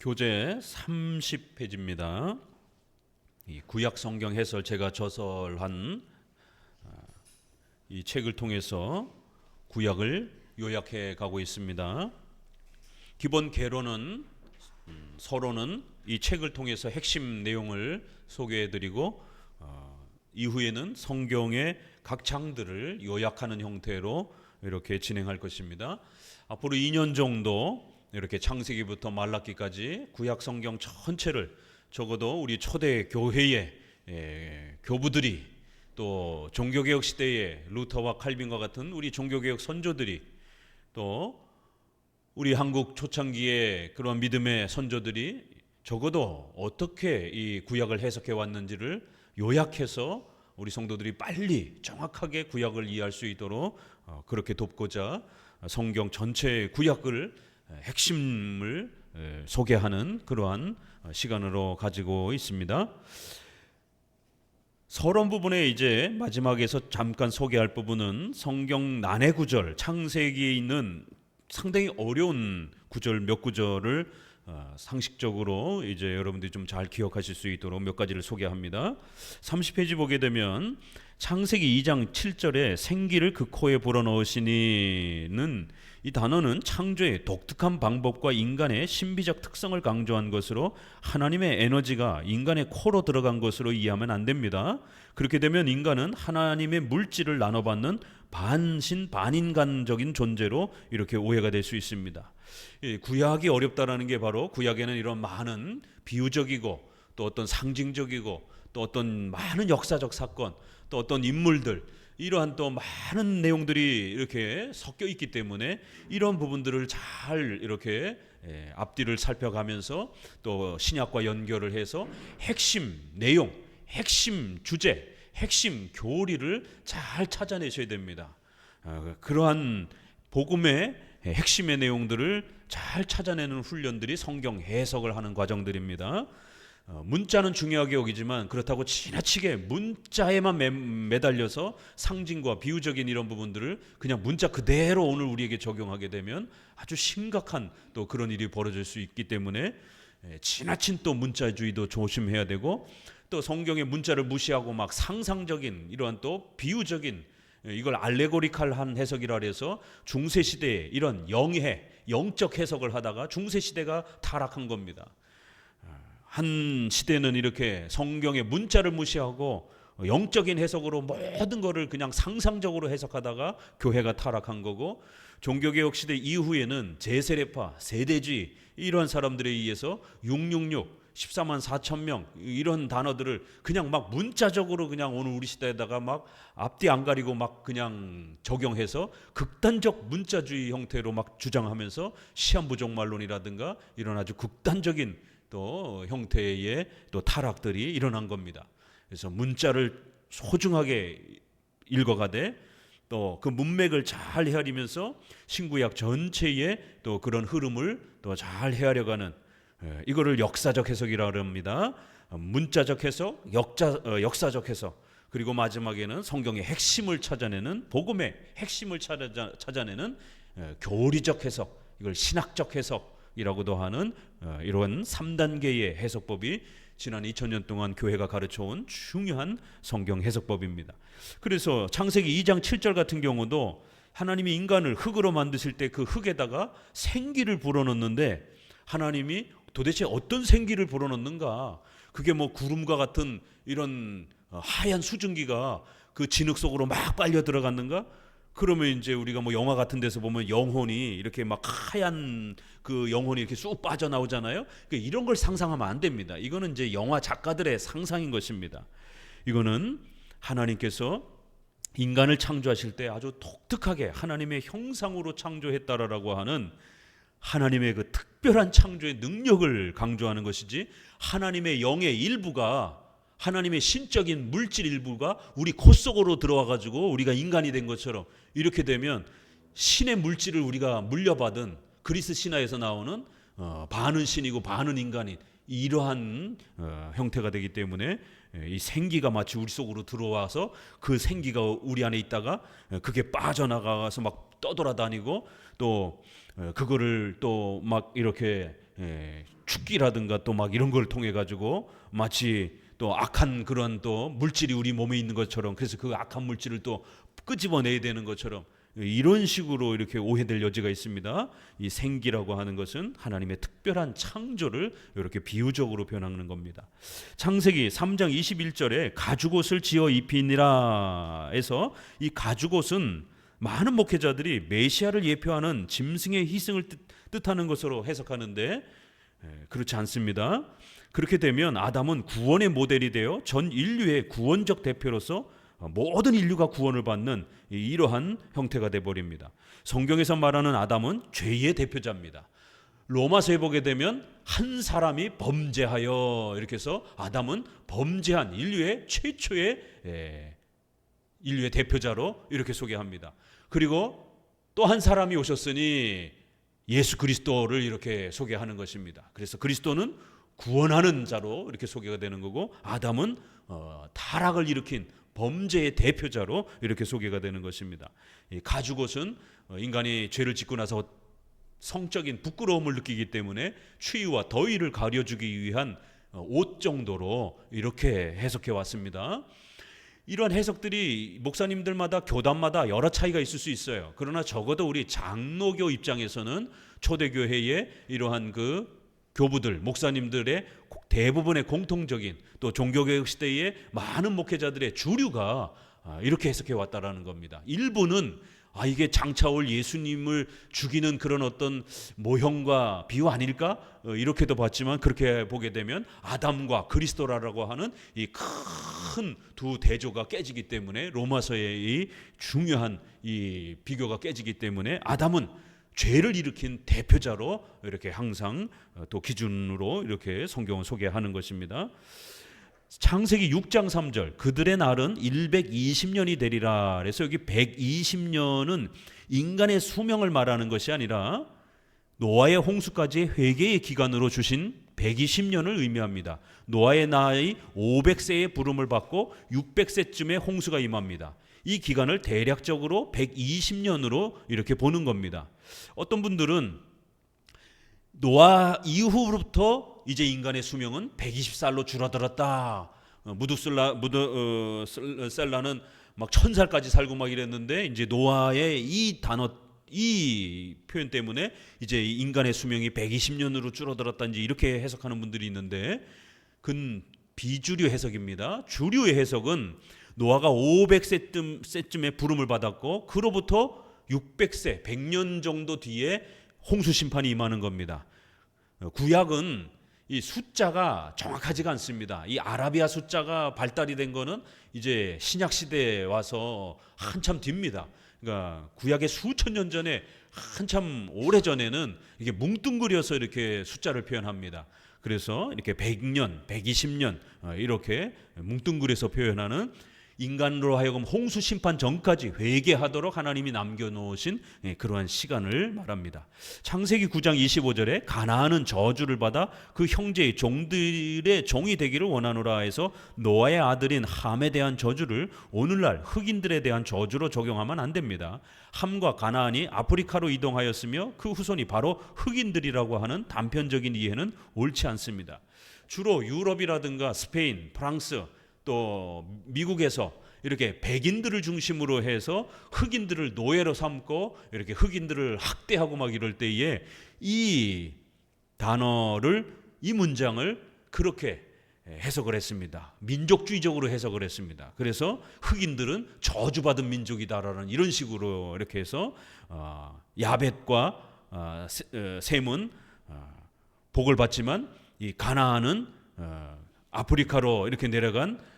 교재 30페이지입니다. 이 구약 성경 해설 제가 저설한 이 책을 통해서 구약을 요약해 가고 있습니다. 기본 개론은 서론은 이 책을 통해서 핵심 내용을 소개해 드리고 이후에는 성경의 각 장들을 요약하는 형태로 이렇게 진행할 것입니다. 앞으로 2년 정도 이렇게 창세기부터 말라기까지 구약 성경 전체를 적어도 우리 초대 교회의 교부들이 또 종교개혁 시대의 루터와 칼빈과 같은 우리 종교개혁 선조들이 또 우리 한국 초창기의 그런 믿음의 선조들이 적어도 어떻게 이 구약을 해석해 왔는지를 요약해서 우리 성도들이 빨리 정확하게 구약을 이해할 수 있도록 그렇게 돕고자 성경 전체의 구약을 핵심을 소개하는 그러한 시간으로 가지고 있습니다. 서론 부분에 이제 마지막에서 잠깐 소개할 부분은 성경 난해 구절, 창세기에 있는 상당히 어려운 구절 몇 구절을 상식적으로 이제 여러분들이 좀 잘 기억하실 수 있도록 몇 가지를 소개합니다. 30페이지 보게 되면 창세기 2장 7절에 생기를 그 코에 불어넣으시니는 이 단어는 창조의 독특한 방법과 인간의 신비적 특성을 강조한 것으로 하나님의 에너지가 인간의 코로 들어간 것으로 이해하면 안 됩니다. 그렇게 되면 인간은 하나님의 물질을 나눠받는 반신 반인간적인 존재로 이렇게 오해가 될 수 있습니다. 구약이 어렵다라는 게 바로 구약에는 이런 많은 비유적이고 또 어떤 상징적이고 또 어떤 많은 역사적 사건 또 어떤 인물들 이러한 또 많은 내용들이 이렇게 섞여 있기 때문에 이런 부분들을 잘 이렇게 앞뒤를 살펴가면서 또 신약과 연결을 해서 핵심 내용, 핵심 주제, 핵심 교리를 잘 찾아내셔야 됩니다. 그러한 복음의 핵심의 내용들을 잘 찾아내는 훈련들이 성경 해석을 하는 과정들입니다. 문자는 중요하게 여기지만 그렇다고 지나치게 문자에만 매달려서 상징과 비유적인 이런 부분들을 그냥 문자 그대로 오늘 우리에게 적용하게 되면 아주 심각한 또 그런 일이 벌어질 수 있기 때문에 지나친 또 문자주의도 조심해야 되고 또 성경의 문자를 무시하고 막 상상적인 이러한 또 비유적인 이걸 알레고리칼한 해석이라 해서 중세시대에 이런 영적 해석을 하다가 중세시대가 타락한 겁니다. 한 시대는 이렇게 성경의 문자를 무시하고 영적인 해석으로 모든 것을 그냥 상상적으로 해석하다가 교회가 타락한 거고 종교개혁 시대 이후에는 제세례파, 세대주의 이런 사람들에 의해서 666 14만 4천 명 이런 단어들을 그냥 막 문자적으로 그냥 오늘 우리 시대에다가 막 앞뒤 안 가리고 막 그냥 적용해서 극단적 문자주의 형태로 막 주장하면서 시한부족말론이라든가 이런 아주 극단적인 또 형태의 또 타락들이 일어난 겁니다. 그래서 문자를 소중하게 읽어가되 또 그 문맥을 잘 헤아리면서 신구약 전체의 또 그런 흐름을 또 잘 헤아려가는 이거를 역사적 해석이라고 합니다. 문자적 해석, 역사적 해석, 그리고 마지막에는 성경의 핵심을 찾아내는 복음의 핵심을 찾아내는 교리적 해석, 이걸 신학적 해석이라고도 하는 이런 3단계의 해석법이 지난 2000년 동안 교회가 가르쳐온 중요한 성경 해석법입니다. 그래서 창세기 2장 7절 같은 경우도 하나님이 인간을 흙으로 만드실 때 그 흙에다가 생기를 불어넣는데 하나님이 도대체 어떤 생기를 불어넣는가? 그게 뭐 구름과 같은 이런 하얀 수증기가 그 진흙 속으로 막 빨려 들어갔는가? 그러면 이제 우리가 뭐 영화 같은 데서 보면 영혼이 이렇게 막 하얀 그 영혼이 이렇게 쑥 빠져나오잖아요. 그러니까 이런 걸 상상하면 안 됩니다. 이거는 이제 영화 작가들의 상상인 것입니다. 이거는 하나님께서 인간을 창조하실 때 아주 독특하게 하나님의 형상으로 창조했다라고 하는 하나님의 그 특별한 창조의 능력을 강조하는 것이지 하나님의 영의 일부가 하나님의 신적인 물질 일부가 우리 코 속으로 들어와 가지고 우리가 인간이 된 것처럼 이렇게 되면 신의 물질을 우리가 물려받은 그리스 신화에서 나오는 반은 신이고 반은 인간인 이러한 형태가 되기 때문에 이 생기가 마치 우리 속으로 들어와서 그 생기가 우리 안에 있다가 그게 빠져나가서 막 떠돌아다니고 또 그거를 또 막 이렇게 축기라든가 또 막 이런 걸 통해 가지고 마치 또 악한 그런 또 물질이 우리 몸에 있는 것처럼, 그래서 그 악한 물질을 또 끄집어내야 되는 것처럼 이런 식으로 이렇게 오해될 여지가 있습니다. 이 생기라고 하는 것은 하나님의 특별한 창조를 이렇게 비유적으로 표현하는 겁니다. 창세기 3장 21절에 가죽옷을 지어 입히니라 해서 이 가죽옷은 많은 목회자들이 메시아를 예표하는 짐승의 희생을 뜻하는 것으로 해석하는데 그렇지 않습니다. 그렇게 되면 아담은 구원의 모델이 되어 전 인류의 구원적 대표로서 모든 인류가 구원을 받는 이러한 형태가 되어버립니다. 성경에서 말하는 아담은 죄의 대표자입니다. 로마서에 보게 되면 한 사람이 범죄하여 이렇게 해서 아담은 범죄한 인류의 최초의 인류의 대표자로 이렇게 소개합니다. 그리고 또 한 사람이 오셨으니 예수 그리스도를 이렇게 소개하는 것입니다. 그래서 그리스도는 구원하는 자로 이렇게 소개가 되는 거고, 아담은 타락을 일으킨 범죄의 대표자로 이렇게 소개가 되는 것입니다. 이 가죽옷은 인간이 죄를 짓고 나서 성적인 부끄러움을 느끼기 때문에 추위와 더위를 가려주기 위한 옷 정도로 이렇게 해석해 왔습니다. 이런 해석들이 목사님들마다 교단마다 여러 차이가 있을 수 있어요. 그러나 적어도 우리 장로교 입장에서는 초대교회의 이러한 그 교부들, 목사님들의 대부분의 공통적인, 또 종교개혁 시대의 많은 목회자들의 주류가 이렇게 해석해 왔다라는 겁니다. 일부는 이게 장차 올 예수님을 죽이는 그런 어떤 모형과 비유 아닐까? 이렇게도 봤지만, 그렇게 보게 되면 아담과 그리스도라고 하는 이 큰 두 대조가 깨지기 때문에, 로마서의 이 중요한 이 비교가 깨지기 때문에 아담은 죄를 일으킨 대표자로 이렇게 항상 또 기준으로 이렇게 성경을 소개하는 것입니다. 창세기 6장 3절, 그들의 날은 120년이 되리라. 그래서 여기 120년은 인간의 수명을 말하는 것이 아니라 노아의 홍수까지 회개의 기간으로 주신 120년을 의미합니다. 노아의 나이 500세의 부름을 받고 600세쯤에 홍수가 임합니다. 이 기간을 대략적으로 120년으로 이렇게 보는 겁니다. 어떤 분들은 노아 이후부터 이제 인간의 수명은 120살로 줄어들었다. 무드셀라는 막 1000살까지 살고 막 이랬는데, 이제 노아의 이 단어, 이 표현 때문에 이제 인간의 수명이 120년으로 줄어들었다든지 이렇게 해석하는 분들이 있는데, 그건 비주류 해석입니다. 주류의 해석은 노아가 500세쯤에 부름을 받았고, 그로부터 600세, 100년 정도 뒤에 홍수 심판이 임하는 겁니다. 구약은 이 숫자가 정확하지가 않습니다. 이 아라비아 숫자가 발달이 된 거는 이제 신약 시대에 와서 한참 뒤입니다. 그러니까 구약의 수천 년 전에, 한참 오래 전에는 이게 뭉뚱그려서 이렇게 숫자를 표현합니다. 그래서 이렇게 100년, 120년 이렇게 뭉뚱그려서 표현하는, 인간으로 하여금 홍수 심판 전까지 회개하도록 하나님이 남겨놓으신 그러한 시간을 말합니다. 창세기 9장 25절에 가나안은 저주를 받아 그 형제의 종들의 종이 되기를 원하노라 해서 노아의 아들인 함에 대한 저주를 오늘날 흑인들에 대한 저주로 적용하면 안 됩니다. 함과 가나안이 아프리카로 이동하였으며 그 후손이 바로 흑인들이라고 하는 단편적인 이해는 옳지 않습니다. 주로 유럽이라든가 스페인, 프랑스, 또 미국에서 이렇게 백인들을 중심으로 해서 흑인들을 노예로 삼고 이렇게 흑인들을 학대하고 막 이럴 때에 이 단어를, 이 문장을 그렇게 해석을 했습니다. 민족주의적으로 해석을 했습니다. 그래서 흑인들은 저주받은 민족이다라는 이런 식으로 이렇게 해서 야벳과 셈은 복을 받지만 이 가나안은 아프리카로 이렇게 내려간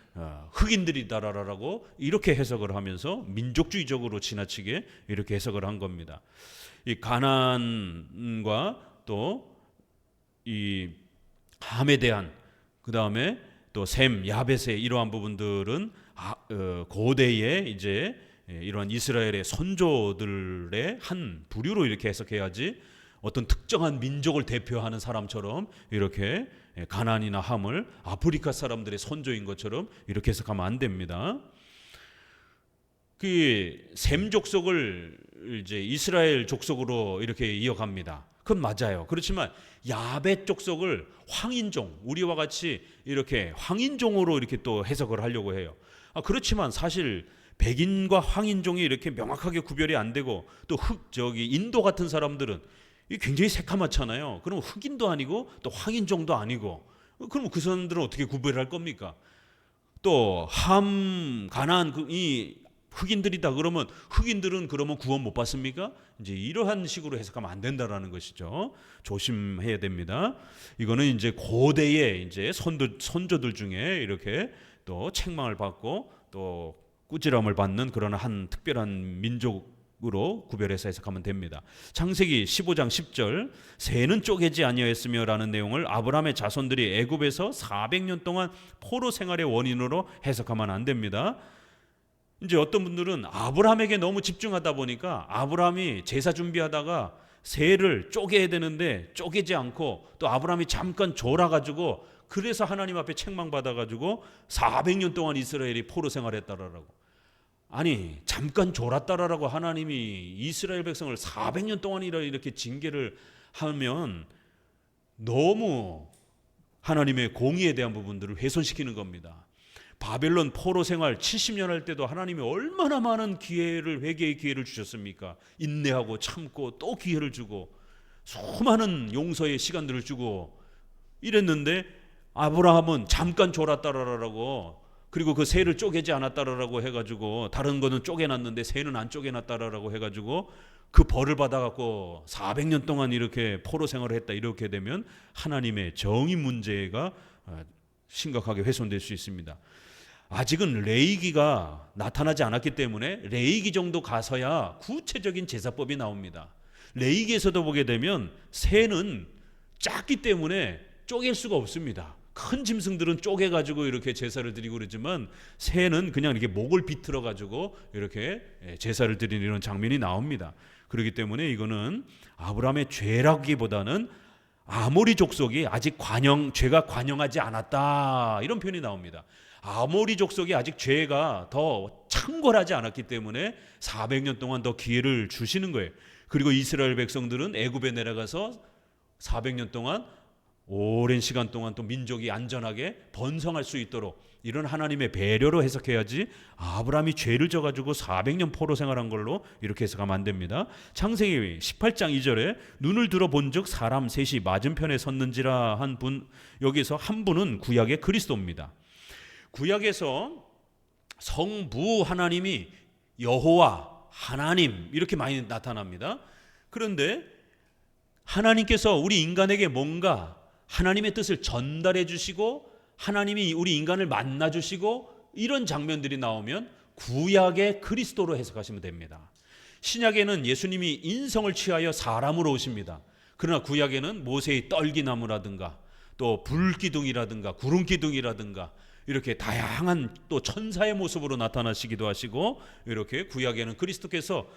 흑인들이다라고 이렇게 해석을 하면서 민족주의적으로 지나치게 이렇게 해석을 한 겁니다. 이 가나안과 또 이 함에 대한, 그 다음에 또 셈, 야벳의 이러한 부분들은 고대의 이제 이러한 이스라엘의 선조들의 한 부류로 이렇게 해석해야지, 어떤 특정한 민족을 대표하는 사람처럼 이렇게 가나안이나 함을 아프리카 사람들의 선조인 것처럼 이렇게 해석하면 안 됩니다. 그 셈 족속을 이제 이스라엘 족속으로 이렇게 이어갑니다. 그건 맞아요. 그렇지만 야벳 족속을 황인종, 우리와 같이 이렇게 황인종으로 이렇게 또 해석을 하려고 해요. 그렇지만 사실 백인과 황인종이 이렇게 명확하게 구별이 안 되고 또 인도 같은 사람들은 굉장히 새카맣잖아요. 그럼 흑인도 아니고 또 황인종도 아니고, 그럼 그 사람들은 어떻게 구별할 겁니까? 또 가나안 이 흑인들이다 그러면 흑인들은 그러면 구원 못 받습니까? 이제 이러한 식으로 해석하면 안 된다라는 것이죠. 조심해야 됩니다. 이거는 이제 고대의 이제 선조들 중에 이렇게 또 책망을 받고 또 꾸지람을 받는 그런 한 특별한 민족으로 구별해서 해석하면 됩니다. 창세기 15장 10절 새는 쪼개지 아니하였으며라는 내용을 아브라함의 자손들이 애굽에서 400년 동안 포로 생활의 원인으로 해석하면 안 됩니다. 이제 어떤 분들은 아브라함에게 너무 집중하다 보니까 아브라함이 제사 준비하다가 새를 쪼개야 되는데 쪼개지 않고 또 아브라함이 잠깐 졸아가지고 그래서 하나님 앞에 책망받아가지고 400년 동안 이스라엘이 포로 생활했다라고. 아니 잠깐 졸았다라고 하나님이 이스라엘 백성을 400년 동안이라 이렇게 징계를 하면 너무 하나님의 공의에 대한 부분들을 훼손시키는 겁니다. 바벨론 포로 생활 70년 할 때도 하나님이 얼마나 많은 회개의 기회를 주셨습니까? 인내하고 참고 또 기회를 주고 수많은 용서의 시간들을 주고 이랬는데 아브라함은 잠깐 졸았다라고, 그리고 그 새를 쪼개지 않았다라고 해가지고 다른 거는 쪼개놨는데 새는 안 쪼개놨다라고 해가지고 그 벌을 받아갖고 400년 동안 이렇게 포로 생활을 했다. 이렇게 되면 하나님의 정의 문제가 심각하게 훼손될 수 있습니다. 아직은 레위기가 나타나지 않았기 때문에 레위기 정도 가서야 구체적인 제사법이 나옵니다. 레위기에서도 보게 되면 새는 작기 때문에 쪼갤 수가 없습니다. 큰 짐승들은 쪼개가지고 이렇게 제사를 드리고 그러지만 새는 그냥 이렇게 목을 비틀어가지고 이렇게 제사를 드리는 이런 장면이 나옵니다. 그렇기 때문에 이거는 아브라함의 죄라기보다는 아모리 족속이 아직 죄가 관영하지 않았다, 이런 표현이 나옵니다. 아모리 족속이 아직 죄가 더 창궐하지 않았기 때문에 400년 동안 더 기회를 주시는 거예요. 그리고 이스라엘 백성들은 애굽에 내려가서 400년 동안 오랜 시간 동안 또 민족이 안전하게 번성할 수 있도록 이런 하나님의 배려로 해석해야지 아브라함이 죄를 져가지고 400년 포로 생활한 걸로 이렇게 해석하면 안 됩니다. 창세기 18장 2절에 눈을 들어 본즉 사람 셋이 맞은편에 섰는지라 한 분, 여기서 한 분은 구약의 그리스도입니다. 구약에서 성부 하나님이 여호와 하나님 이렇게 많이 나타납니다. 그런데 하나님께서 우리 인간에게 뭔가 하나님의 뜻을 전달해 주시고 하나님이 우리 인간을 만나 주시고 이런 장면들이 나오면 구약의 그리스도로 해석하시면 됩니다. 신약에는 예수님이 인성을 취하여 사람으로 오십니다. 그러나 구약에는 모세의 떨기나무라든가 또 불기둥이라든가 구름기둥이라든가 이렇게 다양한 또 천사의 모습으로 나타나시기도 하시고, 이렇게 구약에는 그리스도께서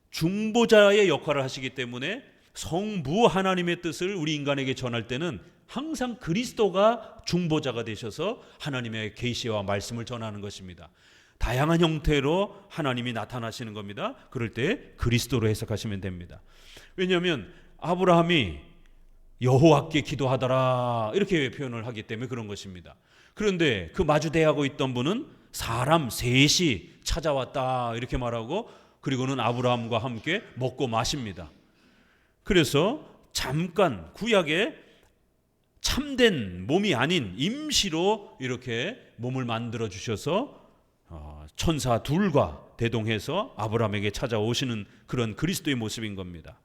중보자의 역할을 하시기 때문에 성부 하나님의 뜻을 우리 인간에게 전할 때는 항상 그리스도가 중보자가 되셔서 하나님의 계시와 말씀을 전하는 것입니다. 다양한 형태로 하나님이 나타나시는 겁니다. 그럴 때 그리스도로 해석하시면 됩니다. 왜냐하면 아브라함이 여호와께 기도하더라 이렇게 표현을 하기 때문에 그런 것입니다. 그런데 그 마주대하고 있던 분은 사람 셋이 찾아왔다 이렇게 말하고, 그리고는 아브라함과 함께 먹고 마십니다. 그래서 잠깐 구약에 참된 몸이 아닌 임시로 이렇게 몸을 만들어 주셔서 천사 둘과 대동해서 아브라함에게 찾아오시는 그런 그리스도의 모습인 겁니다.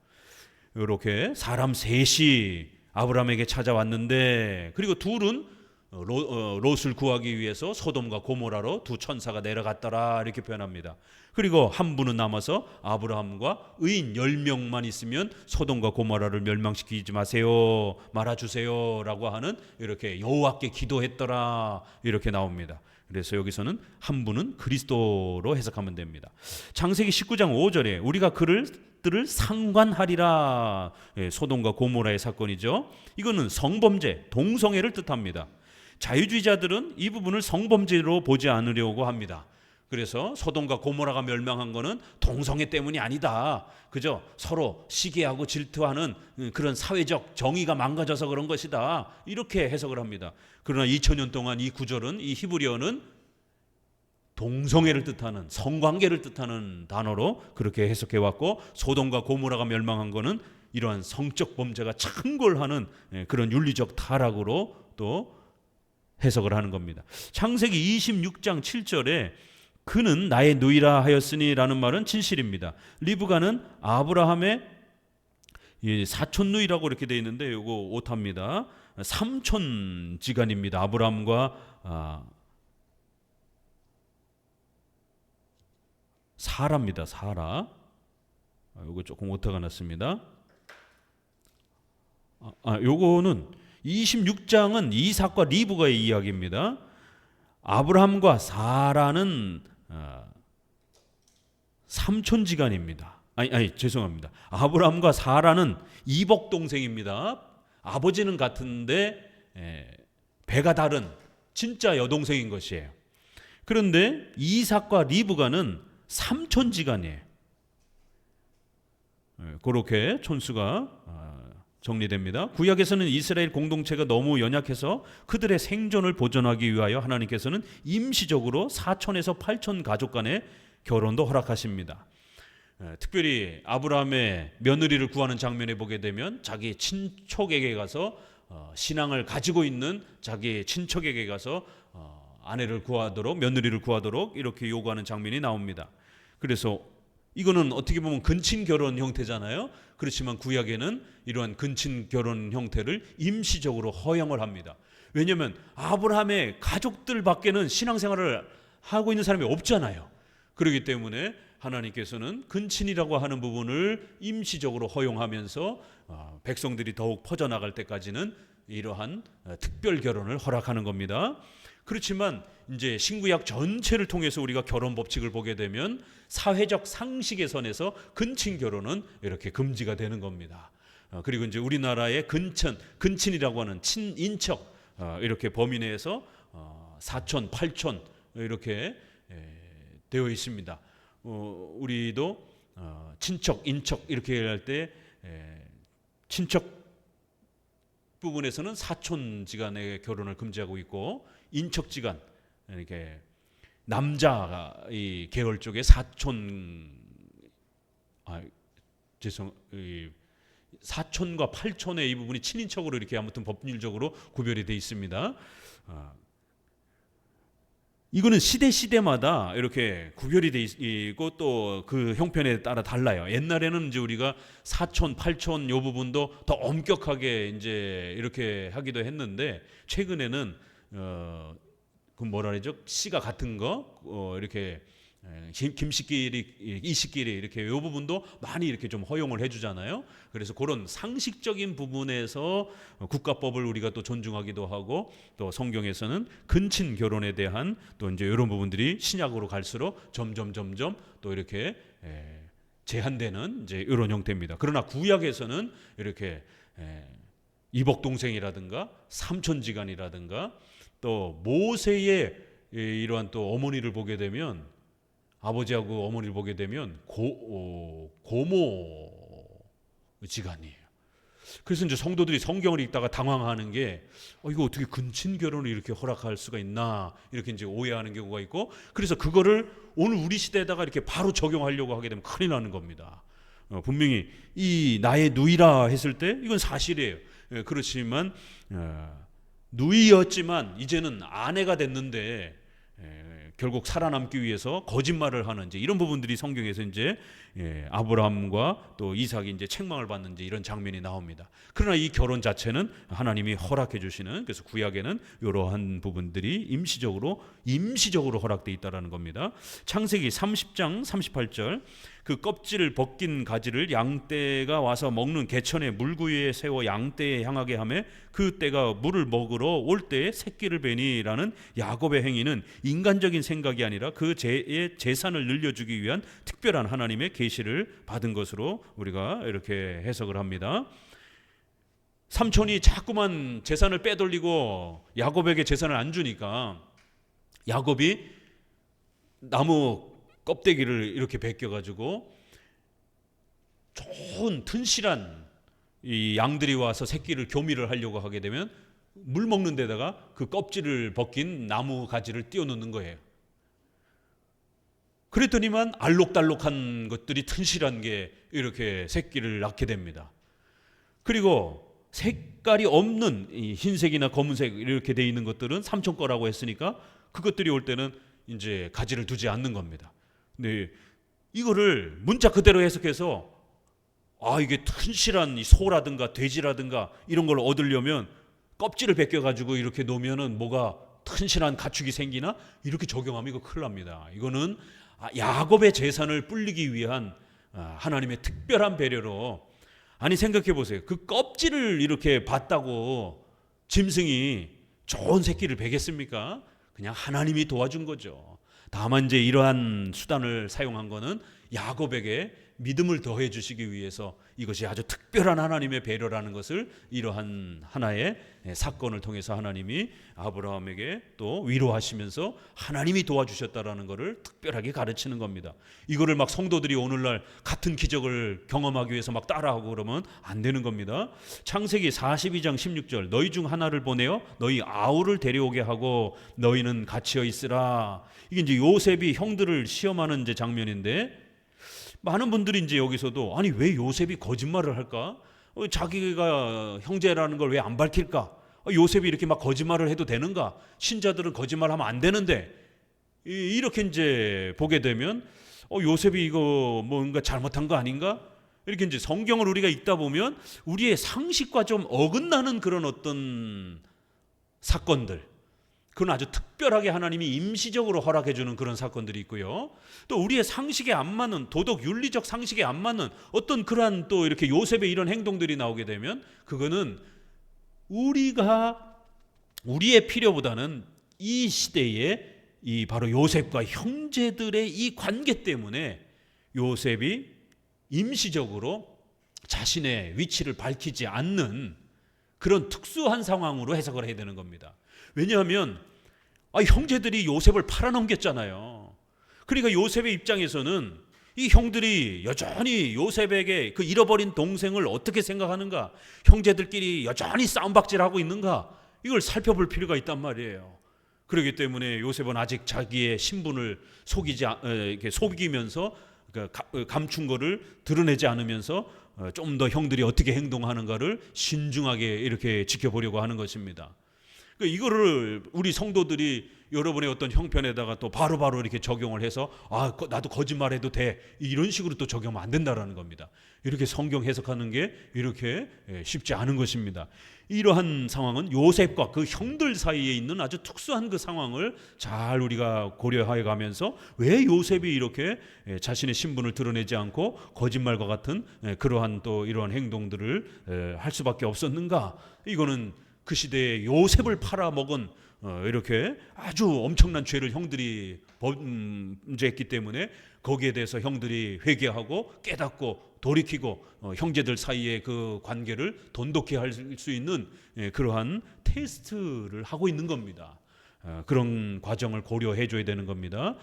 이렇게 사람 셋이 아브라함에게 찾아왔는데, 그리고 둘은 롯을 구하기 위해서 소돔과 고모라로 두 천사가 내려갔더라 이렇게 표현합니다. 그리고 한 분은 남아서 아브라함과 의인 10명만 있으면 소돔과 고모라를 멸망시키지 마세요, 말아주세요 라고 하는, 이렇게 여호와께 기도했더라 이렇게 나옵니다. 그래서 여기서는 한 분은 그리스도로 해석하면 됩니다. 창세기 19장 5절에 우리가 그들을 상관하리라, 소돔과 고모라의 사건이죠. 이거는 성범죄, 동성애를 뜻합니다. 자유주의자들은 이 부분을 성범죄로 보지 않으려고 합니다. 그래서 소돔과 고모라가 멸망한 거는 동성애 때문이 아니다. 그죠? 서로 시기하고 질투하는 그런 사회적 정의가 망가져서 그런 것이다. 이렇게 해석을 합니다. 그러나 2000년 동안 이 구절은, 이 히브리어는 동성애를 뜻하는, 성관계를 뜻하는 단어로 그렇게 해석해 왔고, 소돔과 고모라가 멸망한 거는 이러한 성적 범죄가 창궐하는 그런 윤리적 타락으로 또 해석을 하는 겁니다. 창세기 26장 7절에 그는 나의 누이라 하였으니 라는 말은 진실입니다. 리브가는 아브라함의 사촌 누이라고 이렇게 되어 있는데 이거 오타입니다. 삼촌지간입니다. 아브라함과 사라입니다. 사라. 이거 조금 오타가 났습니다. 요거는 26장은 이삭과 리브가의 이야기입니다. 아브라함과 사라는 삼촌지간입니다. 죄송합니다. 아브라함과 사라는 이복 동생입니다. 아버지는 같은데 배가 다른 진짜 여동생인 것이에요. 그런데 이삭과 리브가는 삼촌지간이에요. 그렇게 촌수가 정리됩니다. 구약에서는 이스라엘 공동체가 너무 연약해서 그들의 생존을 보존하기 위하여 하나님께서는 임시적으로 4촌에서 8촌 가족 간의 결혼도 허락하십니다. 특별히 아브라함의 며느리를 구하는 장면에 보게 되면 자기 친척에게 가서 신앙을 가지고 있는 자기 친척에게 가서 아내를 구하도록, 며느리를 구하도록 이렇게 요구하는 장면이 나옵니다. 그래서 이거는 어떻게 보면 근친 결혼 형태잖아요. 그렇지만 구약에는 이러한 근친 결혼 형태를 임시적으로 허용을 합니다. 왜냐하면 아브라함의 가족들밖에는 신앙생활을 하고 있는 사람이 없잖아요. 그렇기 때문에 하나님께서는 근친이라고 하는 부분을 임시적으로 허용하면서 백성들이 더욱 퍼져나갈 때까지는 이러한 특별 결혼을 허락하는 겁니다. 그렇지만 이제 신구약 전체를 통해서 우리가 결혼 법칙을 보게 되면 사회적 상식의 선에서 근친 결혼은 이렇게 금지가 되는 겁니다. 그리고 이제 우리나라의 근친이라고 하는 친인척 이렇게 범위 내에서 사촌, 팔촌 이렇게 되어 있습니다. 우리도 친척, 인척 이렇게 할 때 친척 부분에서는 사촌지간의 결혼을 금지하고 있고, 인척지간 이렇게 남자 이 계열 쪽에 사촌과 팔촌의 이 부분이 친인척으로 이렇게 아무튼 법률적으로 구별이 되어 있습니다. 이거는 시대마다 이렇게 구별이 돼 있고 또 그 형편에 따라 달라요. 옛날에는 이제 우리가 사촌, 팔촌 요 부분도 더 엄격하게 이제 이렇게 하기도 했는데, 최근에는 그 뭐라 그러죠? 씨가 같은 거 이렇게 김씨끼리, 이씨끼리 이렇게 요 부분도 많이 이렇게 좀 허용을 해주잖아요. 그래서 그런 상식적인 부분에서 국가법을 우리가 또 존중하기도 하고, 또 성경에서는 근친 결혼에 대한 또 이제 이런 부분들이 신약으로 갈수록 점점 또 이렇게 제한되는 이제 이런 형태입니다. 그러나 구약에서는 이렇게 이복 동생이라든가 삼촌지간이라든가 또 모세의 이러한 또 어머니를 보게 되면, 아버지하고 어머니를 보게 되면 고모 지간이에요. 그래서 이제 성도들이 성경을 읽다가 당황하는 게 이거 어떻게 근친 결혼을 이렇게 허락할 수가 있나 이렇게 이제 오해하는 경우가 있고, 그래서 그거를 오늘 우리 시대에다가 이렇게 바로 적용하려고 하게 되면 큰일 나는 겁니다. 분명히 이 나의 누이라 했을 때 이건 사실이에요. 그렇지만 누이였지만 이제는 아내가 됐는데 결국 살아남기 위해서 거짓말을 하는 이제 이런 부분들이 성경에서 이제 아브라함과 또 이삭이 이제 책망을 받는 이제 이런 장면이 나옵니다. 그러나 이 결혼 자체는 하나님이 허락해 주시는, 그래서 구약에는 이러한 부분들이 임시적으로 허락돼 있다라는 겁니다. 창세기 30장 38절, 그 껍질을 벗긴 가지를 양떼가 와서 먹는 개천의 물구유에 세워 양떼에 향하게 하며 그 떼가 물을 먹으러 올 때에 새끼를 베니라는 야곱의 행위는 인간적인 생각이 아니라 그 죄의 재산을 늘려주기 위한 특별한 하나님의 계시를 받은 것으로 우리가 이렇게 해석을 합니다. 삼촌이 자꾸만 재산을 빼돌리고 야곱에게 재산을 안 주니까 야곱이 나무 껍데기를 이렇게 벗겨가지고 좋은 튼실한 이 양들이 와서 새끼를 교미를 하려고 하게 되면 물 먹는 데다가 그 껍질을 벗긴 나무 가지를 띄워놓는 거예요. 그랬더니만 알록달록한 것들이 튼실한 게 이렇게 새끼를 낳게 됩니다. 그리고 색깔이 없는 이 흰색이나 검은색 이렇게 돼 있는 것들은 삼촌 거라고 했으니까 그것들이 올 때는 이제 가지를 두지 않는 겁니다. 근데 이거를 문자 그대로 해석해서 이게 튼실한 이 소라든가 돼지라든가 이런 걸 얻으려면 껍질을 벗겨가지고 이렇게 놓으면은 뭐가 튼실한 가축이 생기나 이렇게 적용하면 이거 큰일 납니다. 이거는 야곱의 재산을 불리기 위한 하나님의 특별한 배려로, 아니 생각해 보세요. 그 껍질을 이렇게 봤다고 짐승이 좋은 새끼를 베겠습니까? 그냥 하나님이 도와준 거죠. 다만 이제 이러한 수단을 사용한 거는 야곱에게 믿음을 더해 주시기 위해서 이것이 아주 특별한 하나님의 배려라는 것을 이러한 하나의 사건을 통해서 하나님이 아브라함에게 또 위로하시면서 하나님이 도와주셨다라는 것을 특별하게 가르치는 겁니다. 이거를 막 성도들이 오늘날 같은 기적을 경험하기 위해서 막 따라하고 그러면 안 되는 겁니다. 창세기 42장 16절 너희 중 하나를 보내어 너희 아우를 데려오게 하고 너희는 갇혀 있으라. 이게 이제 요셉이 형들을 시험하는 이제 장면인데, 많은 분들이 이제 여기서도 아니 왜 요셉이 거짓말을 할까? 자기가 형제라는 걸 왜 안 밝힐까? 요셉이 이렇게 막 거짓말을 해도 되는가? 신자들은 거짓말하면 안 되는데, 이렇게 이제 보게 되면 요셉이 이거 뭔가 잘못한 거 아닌가? 이렇게 이제 성경을 우리가 읽다 보면 우리의 상식과 좀 어긋나는 그런 어떤 사건들, 그건 아주 특별하게 하나님이 임시적으로 허락해 주는 그런 사건들이 있고요. 또 우리의 상식에 안 맞는, 도덕 윤리적 상식에 안 맞는 어떤 그러한 또 이렇게 요셉의 이런 행동들이 나오게 되면 그거는 우리의 필요보다는 이 시대에 이 바로 요셉과 형제들의 이 관계 때문에 요셉이 임시적으로 자신의 위치를 밝히지 않는 그런 특수한 상황으로 해석을 해야 되는 겁니다. 왜냐하면 형제들이 요셉을 팔아넘겼잖아요. 그러니까 요셉의 입장에서는 이 형들이 여전히 요셉에게 그 잃어버린 동생을 어떻게 생각하는가, 형제들끼리 여전히 싸움박질하고 있는가, 이걸 살펴볼 필요가 있단 말이에요. 그렇기 때문에 요셉은 아직 자기의 신분을 속이면서 감춘 거를 드러내지 않으면서 좀 더 형들이 어떻게 행동하는가를 신중하게 이렇게 지켜보려고 하는 것입니다. 이거를 우리 성도들이 여러분의 어떤 형편에다가 또 바로바로 이렇게 적용을 해서 나도 거짓말해도 돼, 이런 식으로 또 적용하면 안 된다라는 겁니다. 이렇게 성경 해석하는 게 이렇게 쉽지 않은 것입니다. 이러한 상황은 요셉과 그 형들 사이에 있는 아주 특수한 그 상황을 잘 우리가 고려해 가면서 왜 요셉이 이렇게 자신의 신분을 드러내지 않고 거짓말과 같은 그러한 또 이러한 행동들을 할 수밖에 없었는가. 이거는 그 시대에 요셉을 팔아먹은 이렇게 아주 엄청난 죄를 형들이 범죄했기 때문에 거기에 대해서 형들이 회개하고 깨닫고 돌이키고 형제들 사이의 그 관계를 돈독히 할 수 있는 그러한 테스트를 하고 있는 겁니다. 그런 과정을 고려해 줘야 되는 겁니다.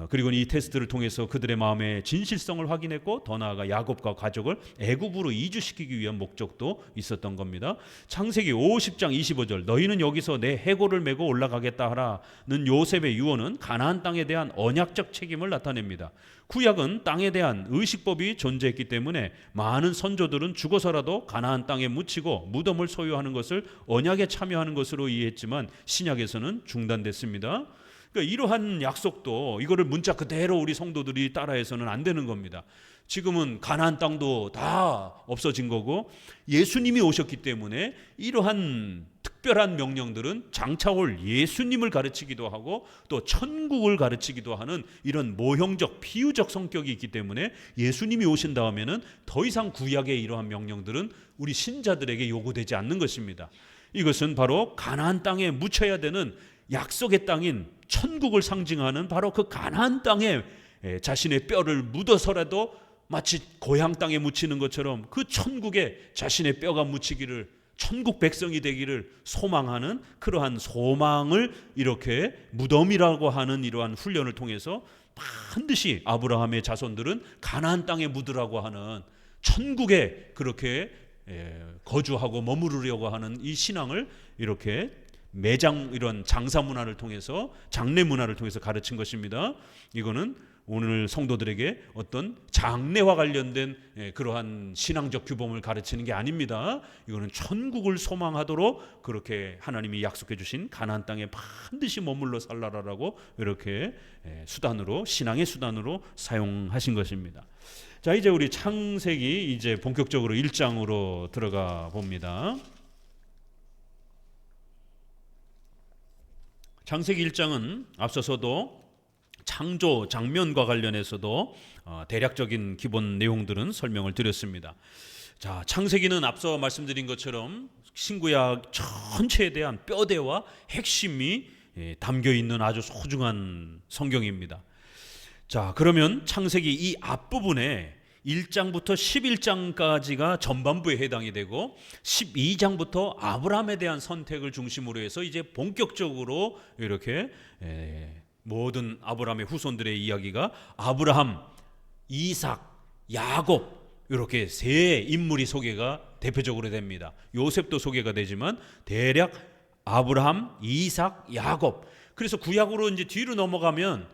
그리고 이 테스트를 통해서 그들의 마음의 진실성을 확인했고, 더 나아가 야곱과 가족을 애굽으로 이주시키기 위한 목적도 있었던 겁니다. 창세기 50장 25절 너희는 여기서 내 해골을 메고 올라가겠다 하라는 요셉의 유언은 가나안 땅에 대한 언약적 책임을 나타냅니다. 구약은 땅에 대한 의식법이 존재했기 때문에 많은 선조들은 죽어서라도 가나안 땅에 묻히고 무덤을 소유하는 것을 언약에 참여하는 것으로 이해했지만 신약에서는 중단됐습니다. 그러니까 이러한 약속도 이거를 문자 그대로 우리 성도들이 따라해서는 안 되는 겁니다. 지금은 가나안 땅도 다 없어진 거고 예수님이 오셨기 때문에 이러한 특별한 명령들은 장차 올 예수님을 가르치기도 하고 또 천국을 가르치기도 하는 이런 모형적 비유적 성격이 있기 때문에 예수님이 오신 다음에는 더 이상 구약의 이러한 명령들은 우리 신자들에게 요구되지 않는 것입니다. 이것은 바로 가나안 땅에 묻혀야 되는 약속의 땅인 천국을 상징하는 바로 그 가나안 땅에 자신의 뼈를 묻어서라도 마치 고향 땅에 묻히는 것처럼 그 천국에 자신의 뼈가 묻히기를 천국 백성이 되기를 소망하는 그러한 소망을 이렇게 무덤이라고 하는 이러한 훈련을 통해서 반드시 아브라함의 자손들은 가나안 땅에 묻으라고 하는 천국에 그렇게 거주하고 머무르려고 하는 이 신앙을 이렇게 매장 이런 장사 문화를 통해서 장례 문화를 통해서 가르친 것입니다. 이거는 오늘 성도들에게 어떤 장례와 관련된 그러한 신앙적 규범을 가르치는 게 아닙니다. 이거는 천국을 소망하도록 그렇게 하나님이 약속해 주신 가나안 땅에 반드시 머물러 살라라고 이렇게 수단으로, 신앙의 수단으로 사용하신 것입니다. 자, 이제 우리 창세기 이제 본격적으로 1장으로 들어가 봅니다. 창세기 1장은 앞서서도 창조 장면과 관련해서도 대략적인 기본 내용들은 설명을 드렸습니다. 자, 창세기는 앞서 말씀드린 것처럼 신구약 전체에 대한 뼈대와 핵심이 담겨 있는 아주 소중한 성경입니다. 자, 그러면 창세기 이 앞부분에 1장부터 11장까지가 전반부에 해당이 되고 12장부터 아브라함에 대한 선택을 중심으로 해서 이제 본격적으로 이렇게 모든 아브라함의 후손들의 이야기가 아브라함, 이삭, 야곱 이렇게 세 인물이 소개가 대표적으로 됩니다. 요셉도 소개가 되지만 대략 아브라함, 이삭, 야곱. 그래서 구약으로 이제 뒤로 넘어가면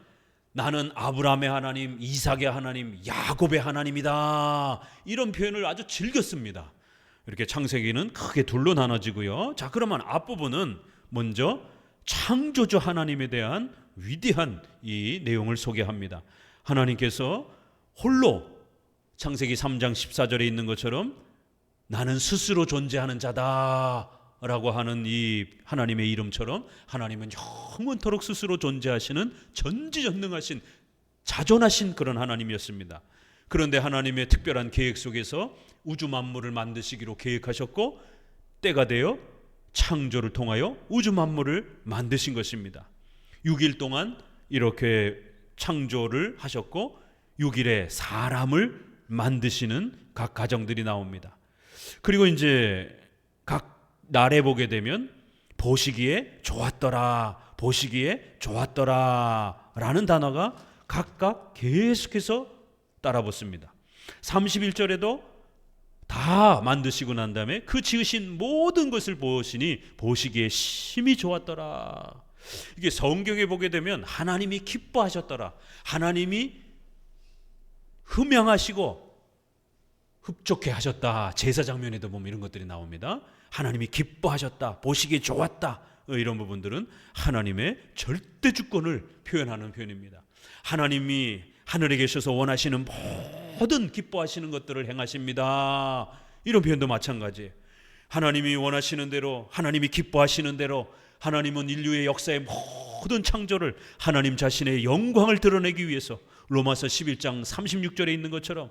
나는 아브라함의 하나님, 이삭의 하나님, 야곱의 하나님이다. 이런 표현을 아주 즐겼습니다. 이렇게 창세기는 크게 둘로 나눠지고요. 자, 그러면 앞부분은 먼저 창조주 하나님에 대한 위대한 이 내용을 소개합니다. 하나님께서 홀로 창세기 3장 14절에 있는 것처럼 나는 스스로 존재하는 자다 라고 하는 이 하나님의 이름처럼 하나님은 영원토록 스스로 존재하시는 전지전능하신 자존하신 그런 하나님이었습니다. 그런데 하나님의 특별한 계획 속에서 우주 만물을 만드시기로 계획하셨고 때가 되어 창조를 통하여 우주 만물을 만드신 것입니다. 6일 동안 이렇게 창조를 하셨고 6일에 사람을 만드시는 각 가정들이 나옵니다. 그리고 이제 각 날에 보게 되면 보시기에 좋았더라, 보시기에 좋았더라 라는 단어가 각각 계속해서 따라붙습니다. 31절에도 다 만드시고 난 다음에 그 지으신 모든 것을 보시니 보시기에 심히 좋았더라. 이게 성경에 보게 되면 하나님이 기뻐하셨더라, 하나님이 흠양하시고 흡족해 하셨다. 제사 장면에도 보면 이런 것들이 나옵니다. 하나님이 기뻐하셨다, 보시기에 좋았다. 이런 부분들은 하나님의 절대 주권을 표현하는 표현입니다. 하나님이 하늘에 계셔서 원하시는 모든 기뻐하시는 것들을 행하십니다. 이런 표현도 마찬가지예요. 하나님이 원하시는 대로, 하나님이 기뻐하시는 대로 하나님은 인류의 역사의 모든 창조를 하나님 자신의 영광을 드러내기 위해서 로마서 11장 36절에 있는 것처럼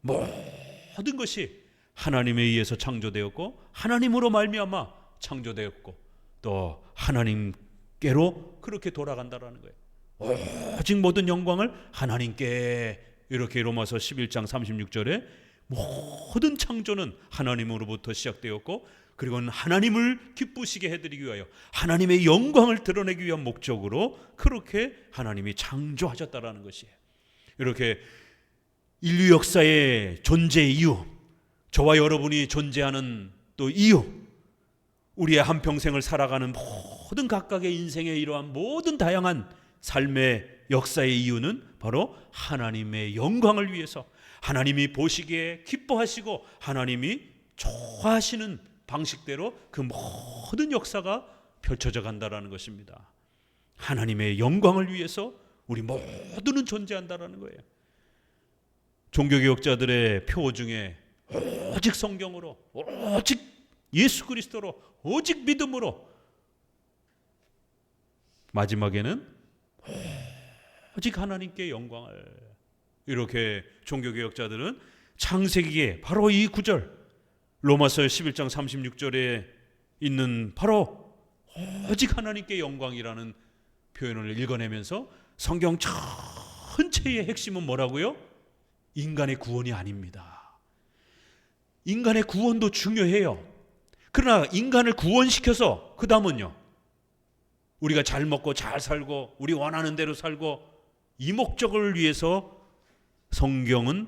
모든 것이 하나님에 의해서 창조되었고 하나님으로 말미암아 창조되었고 또 하나님께로 그렇게 돌아간다라는 거예요. 오직 모든 영광을 하나님께, 이렇게 로마서 11장 36절에 모든 창조는 하나님으로부터 시작되었고 그리고는 하나님을 기쁘시게 해드리기 위하여 하나님의 영광을 드러내기 위한 목적으로 그렇게 하나님이 창조하셨다라는 것이에요. 이렇게 인류 역사의 존재 이유, 저와 여러분이 존재하는 또 이유, 우리의 한평생을 살아가는 모든 각각의 인생의 이러한 모든 다양한 삶의 역사의 이유는 바로 하나님의 영광을 위해서, 하나님이 보시기에 기뻐하시고 하나님이 좋아하시는 방식대로 그 모든 역사가 펼쳐져 간다라는 것입니다. 하나님의 영광을 위해서 우리 모두는 존재한다라는 거예요. 종교개혁자들의 표 중에 오직 성경으로, 오직 예수 그리스도로, 오직 믿음으로, 마지막에는 오직 하나님께 영광을, 이렇게 종교개혁자들은 창세기에 바로 이 구절, 로마서 11장 36절에 있는 바로 오직 하나님께 영광이라는 표현을 읽어내면서 성경 전체의 핵심은 뭐라고요? 인간의 구원이 아닙니다. 인간의 구원도 중요해요. 그러나 인간을 구원시켜서 그 다음은요, 우리가 잘 먹고 잘 살고 우리 원하는 대로 살고 이 목적을 위해서 성경은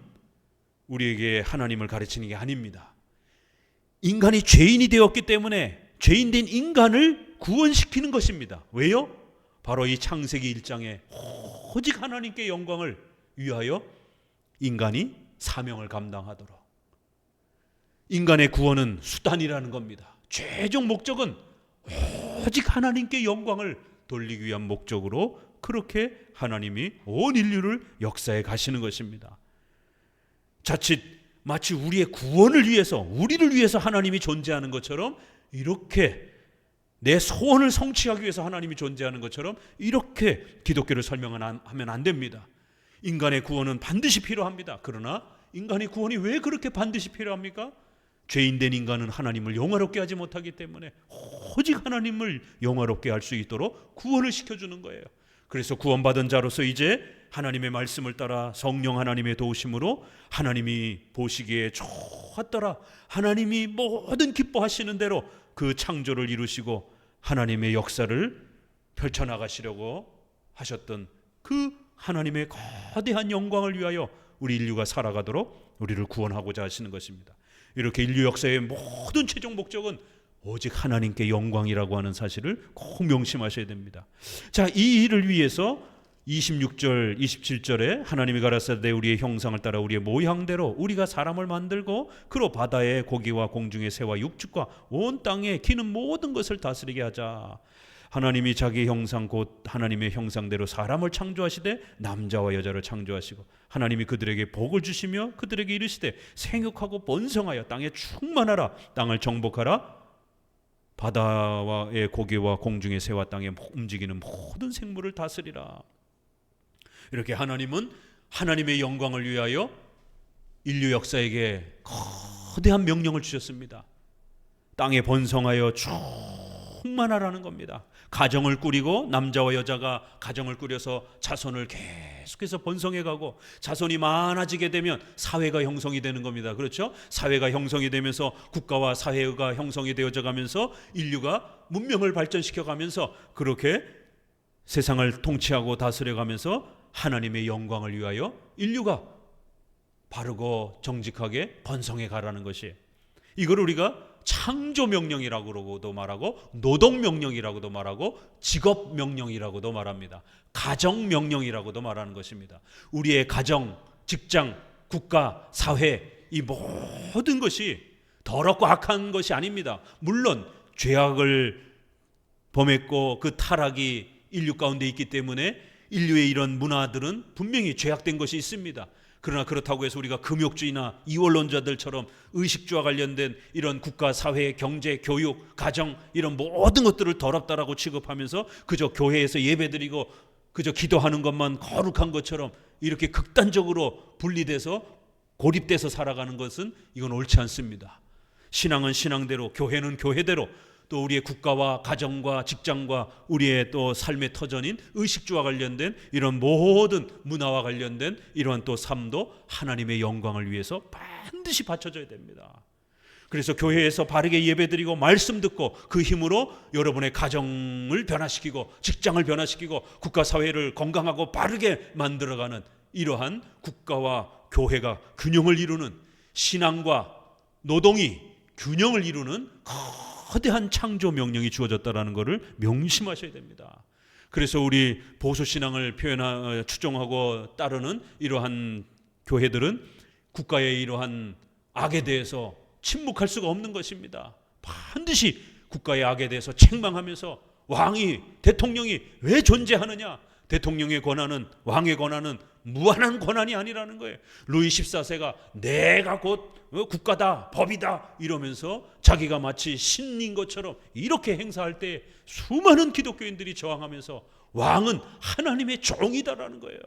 우리에게 하나님을 가르치는 게 아닙니다. 인간이 죄인이 되었기 때문에 죄인된 인간을 구원시키는 것입니다. 왜요? 바로 이 창세기 1장에 오직 하나님께 영광을 위하여 인간이 사명을 감당하도록. 인간의 구원은 수단이라는 겁니다. 최종 목적은 오직 하나님께 영광을 돌리기 위한 목적으로 그렇게 하나님이 온 인류를 역사해 가시는 것입니다. 자칫 마치 우리의 구원을 위해서, 우리를 위해서 하나님이 존재하는 것처럼, 이렇게 내 소원을 성취하기 위해서 하나님이 존재하는 것처럼 이렇게 기독교를 설명하면 안 됩니다. 인간의 구원은 반드시 필요합니다. 그러나 인간의 구원이 왜 그렇게 반드시 필요합니까? 죄인된 인간은 하나님을 영화롭게 하지 못하기 때문에 오직 하나님을 영화롭게 할 수 있도록 구원을 시켜주는 거예요. 그래서 구원받은 자로서 이제 하나님의 말씀을 따라 성령 하나님의 도우심으로 하나님이 보시기에 좋았더라, 하나님이 모든 기뻐하시는 대로 그 창조를 이루시고 하나님의 역사를 펼쳐나가시려고 하셨던 그 하나님의 거대한 영광을 위하여 우리 인류가 살아가도록 우리를 구원하고자 하시는 것입니다. 이렇게 인류 역사의 모든 최종 목적은 오직 하나님께 영광이라고 하는 사실을 꼭 명심하셔야 됩니다. 자, 이 일을 위해서 26절, 27절에 하나님이 가라사대 우리의 형상을 따라 우리의 모양대로 우리가 사람을 만들고 그로 바다의 고기와 공중의 새와 육축과 온 땅에 기는 모든 것을 다스리게 하자. 하나님이 자기 형상 곧 하나님의 형상대로 사람을 창조하시되 남자와 여자를 창조하시고 하나님이 그들에게 복을 주시며 그들에게 이르시되 생육하고 번성하여 땅에 충만하라, 땅을 정복하라, 바다의 고기와 공중의 새와 땅에 움직이는 모든 생물을 다스리라. 이렇게 하나님은 하나님의 영광을 위하여 인류 역사에게 거대한 명령을 주셨습니다. 땅에 번성하여 충만하라는 겁니다. 가정을 꾸리고 남자와 여자가 가정을 꾸려서 자손을 계속해서 번성해가고 자손이 많아지게 되면 사회가 형성이 되는 겁니다. 그렇죠? 사회가 형성이 되면서 국가와 사회가 형성이 되어져 가면서 인류가 문명을 발전시켜가면서 그렇게 세상을 통치하고 다스려가면서 하나님의 영광을 위하여 인류가 바르고 정직하게 번성해 가라는 것이에요. 이걸 우리가 창조명령이라고 그러고도 말하고 노동명령이라고도 말하고 직업명령이라고도 말합니다. 가정명령이라고도 말하는 것입니다. 우리의 가정, 직장, 국가, 사회, 이 모든 것이 더럽고 악한 것이 아닙니다. 물론 죄악을 범했고 그 타락이 인류 가운데 있기 때문에 인류의 이런 문화들은 분명히 죄악된 것이 있습니다. 그러나 그렇다고 해서 우리가 금욕주의나 이원론자들처럼 의식주와 관련된 이런 국가, 사회, 경제, 교육, 가정 이런 모든 것들을 더럽다라고 취급하면서 그저 교회에서 예배드리고 그저 기도하는 것만 거룩한 것처럼 이렇게 극단적으로 분리돼서 고립돼서 살아가는 것은 이건 옳지 않습니다. 신앙은 신앙대로, 교회는 교회대로, 또 우리의 국가와 가정과 직장과 우리의 또 삶의 터전인 의식주와 관련된 이런 모든 문화와 관련된 이러한 또 삶도 하나님의 영광을 위해서 반드시 바쳐져야 됩니다. 그래서 교회에서 바르게 예배드리고 말씀 듣고 그 힘으로 여러분의 가정을 변화시키고 직장을 변화시키고 국가 사회를 건강하고 바르게 만들어가는 이러한 국가와 교회가 균형을 이루는, 신앙과 노동이 균형을 이루는 거대한 창조 명령이 주어졌다라는 것을 명심하셔야 됩니다. 그래서 우리 보수 신앙을 추종하고 따르는 이러한 교회들은 국가의 이러한 악에 대해서 침묵할 수가 없는 것입니다. 반드시 국가의 악에 대해서 책망하면서 왕이, 대통령이 왜 존재하느냐? 대통령의 권한은, 왕의 권한은 무한한 권한이 아니라는 거예요. 루이 14세가 내가 곧 국가다, 법이다 이러면서 자기가 마치 신인 것처럼 이렇게 행사할 때 수많은 기독교인들이 저항하면서 왕은 하나님의 종이다라는 거예요.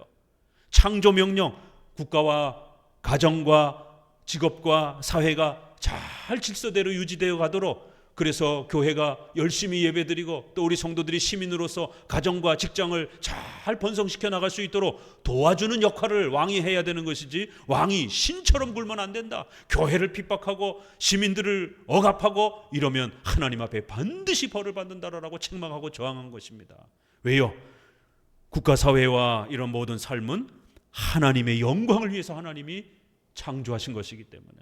창조명령, 국가와 가정과 직업과 사회가 잘 질서대로 유지되어 가도록 그래서 교회가 열심히 예배드리고 또 우리 성도들이 시민으로서 가정과 직장을 잘 번성시켜 나갈 수 있도록 도와주는 역할을 왕이 해야 되는 것이지, 왕이 신처럼 굴면 안 된다. 교회를 핍박하고 시민들을 억압하고 이러면 하나님 앞에 반드시 벌을 받는다라고 책망하고 저항한 것입니다. 왜요? 국가사회와 이런 모든 삶은 하나님의 영광을 위해서 하나님이 창조하신 것이기 때문에,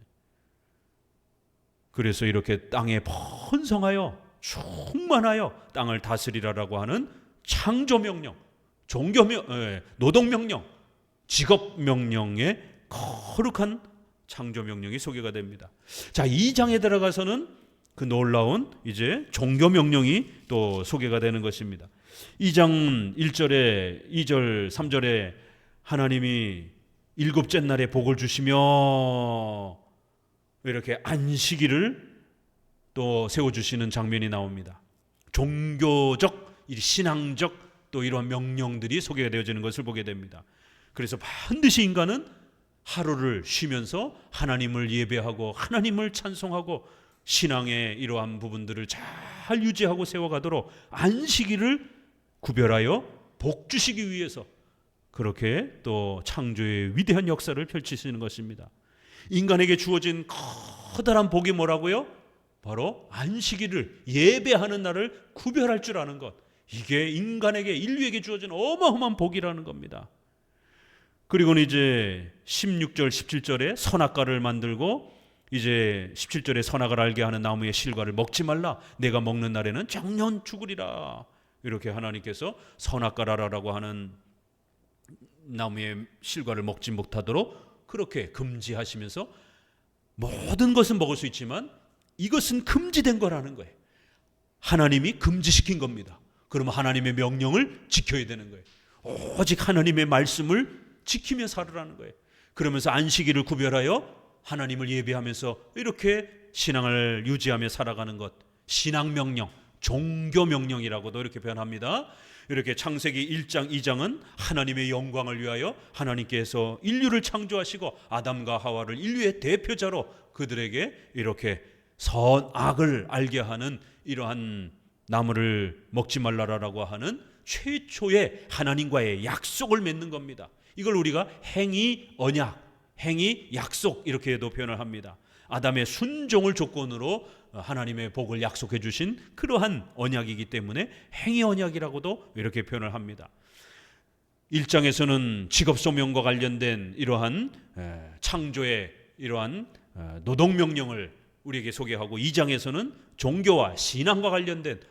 그래서 이렇게 땅에 번성하여 충만하여 땅을 다스리라라고 하는 창조명령, 노동명령, 직업명령의 거룩한 창조명령이 소개가 됩니다. 자, 2장에 들어가서는 그 놀라운 이제 종교명령이 또 소개가 되는 것입니다. 2장 1절에 2절 3절에 하나님이 일곱째 날에 복을 주시며 이렇게 안식일을 또 세워주시는 장면이 나옵니다. 종교적, 신앙적 또 이런 명령들이 소개가 되어지는 것을 보게 됩니다. 그래서 반드시 인간은 하루를 쉬면서 하나님을 예배하고 하나님을 찬송하고 신앙의 이러한 부분들을 잘 유지하고 세워가도록 안식일을 구별하여 복 주시기 위해서 그렇게 또 창조의 위대한 역사를 펼치시는 것입니다. 인간에게 주어진 커다란 복이 뭐라고요? 바로 안식일을, 예배하는 날을 구별할 줄 아는 것. 이게 인간에게, 인류에게 주어진 어마어마한 복이라는 겁니다. 그리고는 이제 16절 17절에 선악과를 만들고 이제 17절에 선악을 알게 하는 나무의 실과를 먹지 말라. 내가 먹는 날에는 정녕 죽으리라. 이렇게 하나님께서 선악과라라고 하는 나무의 실과를 먹지 못하도록 그렇게 금지하시면서 모든 것은 먹을 수 있지만 이것은 금지된 거라는 거예요. 하나님이 금지시킨 겁니다. 그러면 하나님의 명령을 지켜야 되는 거예요. 오직 하나님의 말씀을 지키며 살으라는 거예요. 그러면서 안식일을 구별하여 하나님을 예배하면서 이렇게 신앙을 유지하며 살아가는 것, 신앙명령, 종교명령이라고도 이렇게 표현합니다. 이렇게 창세기 1장 2장은 하나님의 영광을 위하여 하나님께서 인류를 창조하시고 아담과 하와를 인류의 대표자로 그들에게 이렇게 선악을 알게 하는 이러한 나무를 먹지 말라라고 하는 최초의 하나님과의 약속을 맺는 겁니다. 이걸 우리가 행위 언약, 행위 약속 이렇게도 표현을 합니다. 아담의 순종을 조건으로 하나님의 복을 약속해 주신 그러한 언약이기 때문에 행위 언약이라고도 이렇게 표현을 합니다. 1장에서는 직업소명과 관련된 이러한 창조의 이러한 노동명령을 우리에게 소개하고 2장에서는 종교와 신앙과 관련된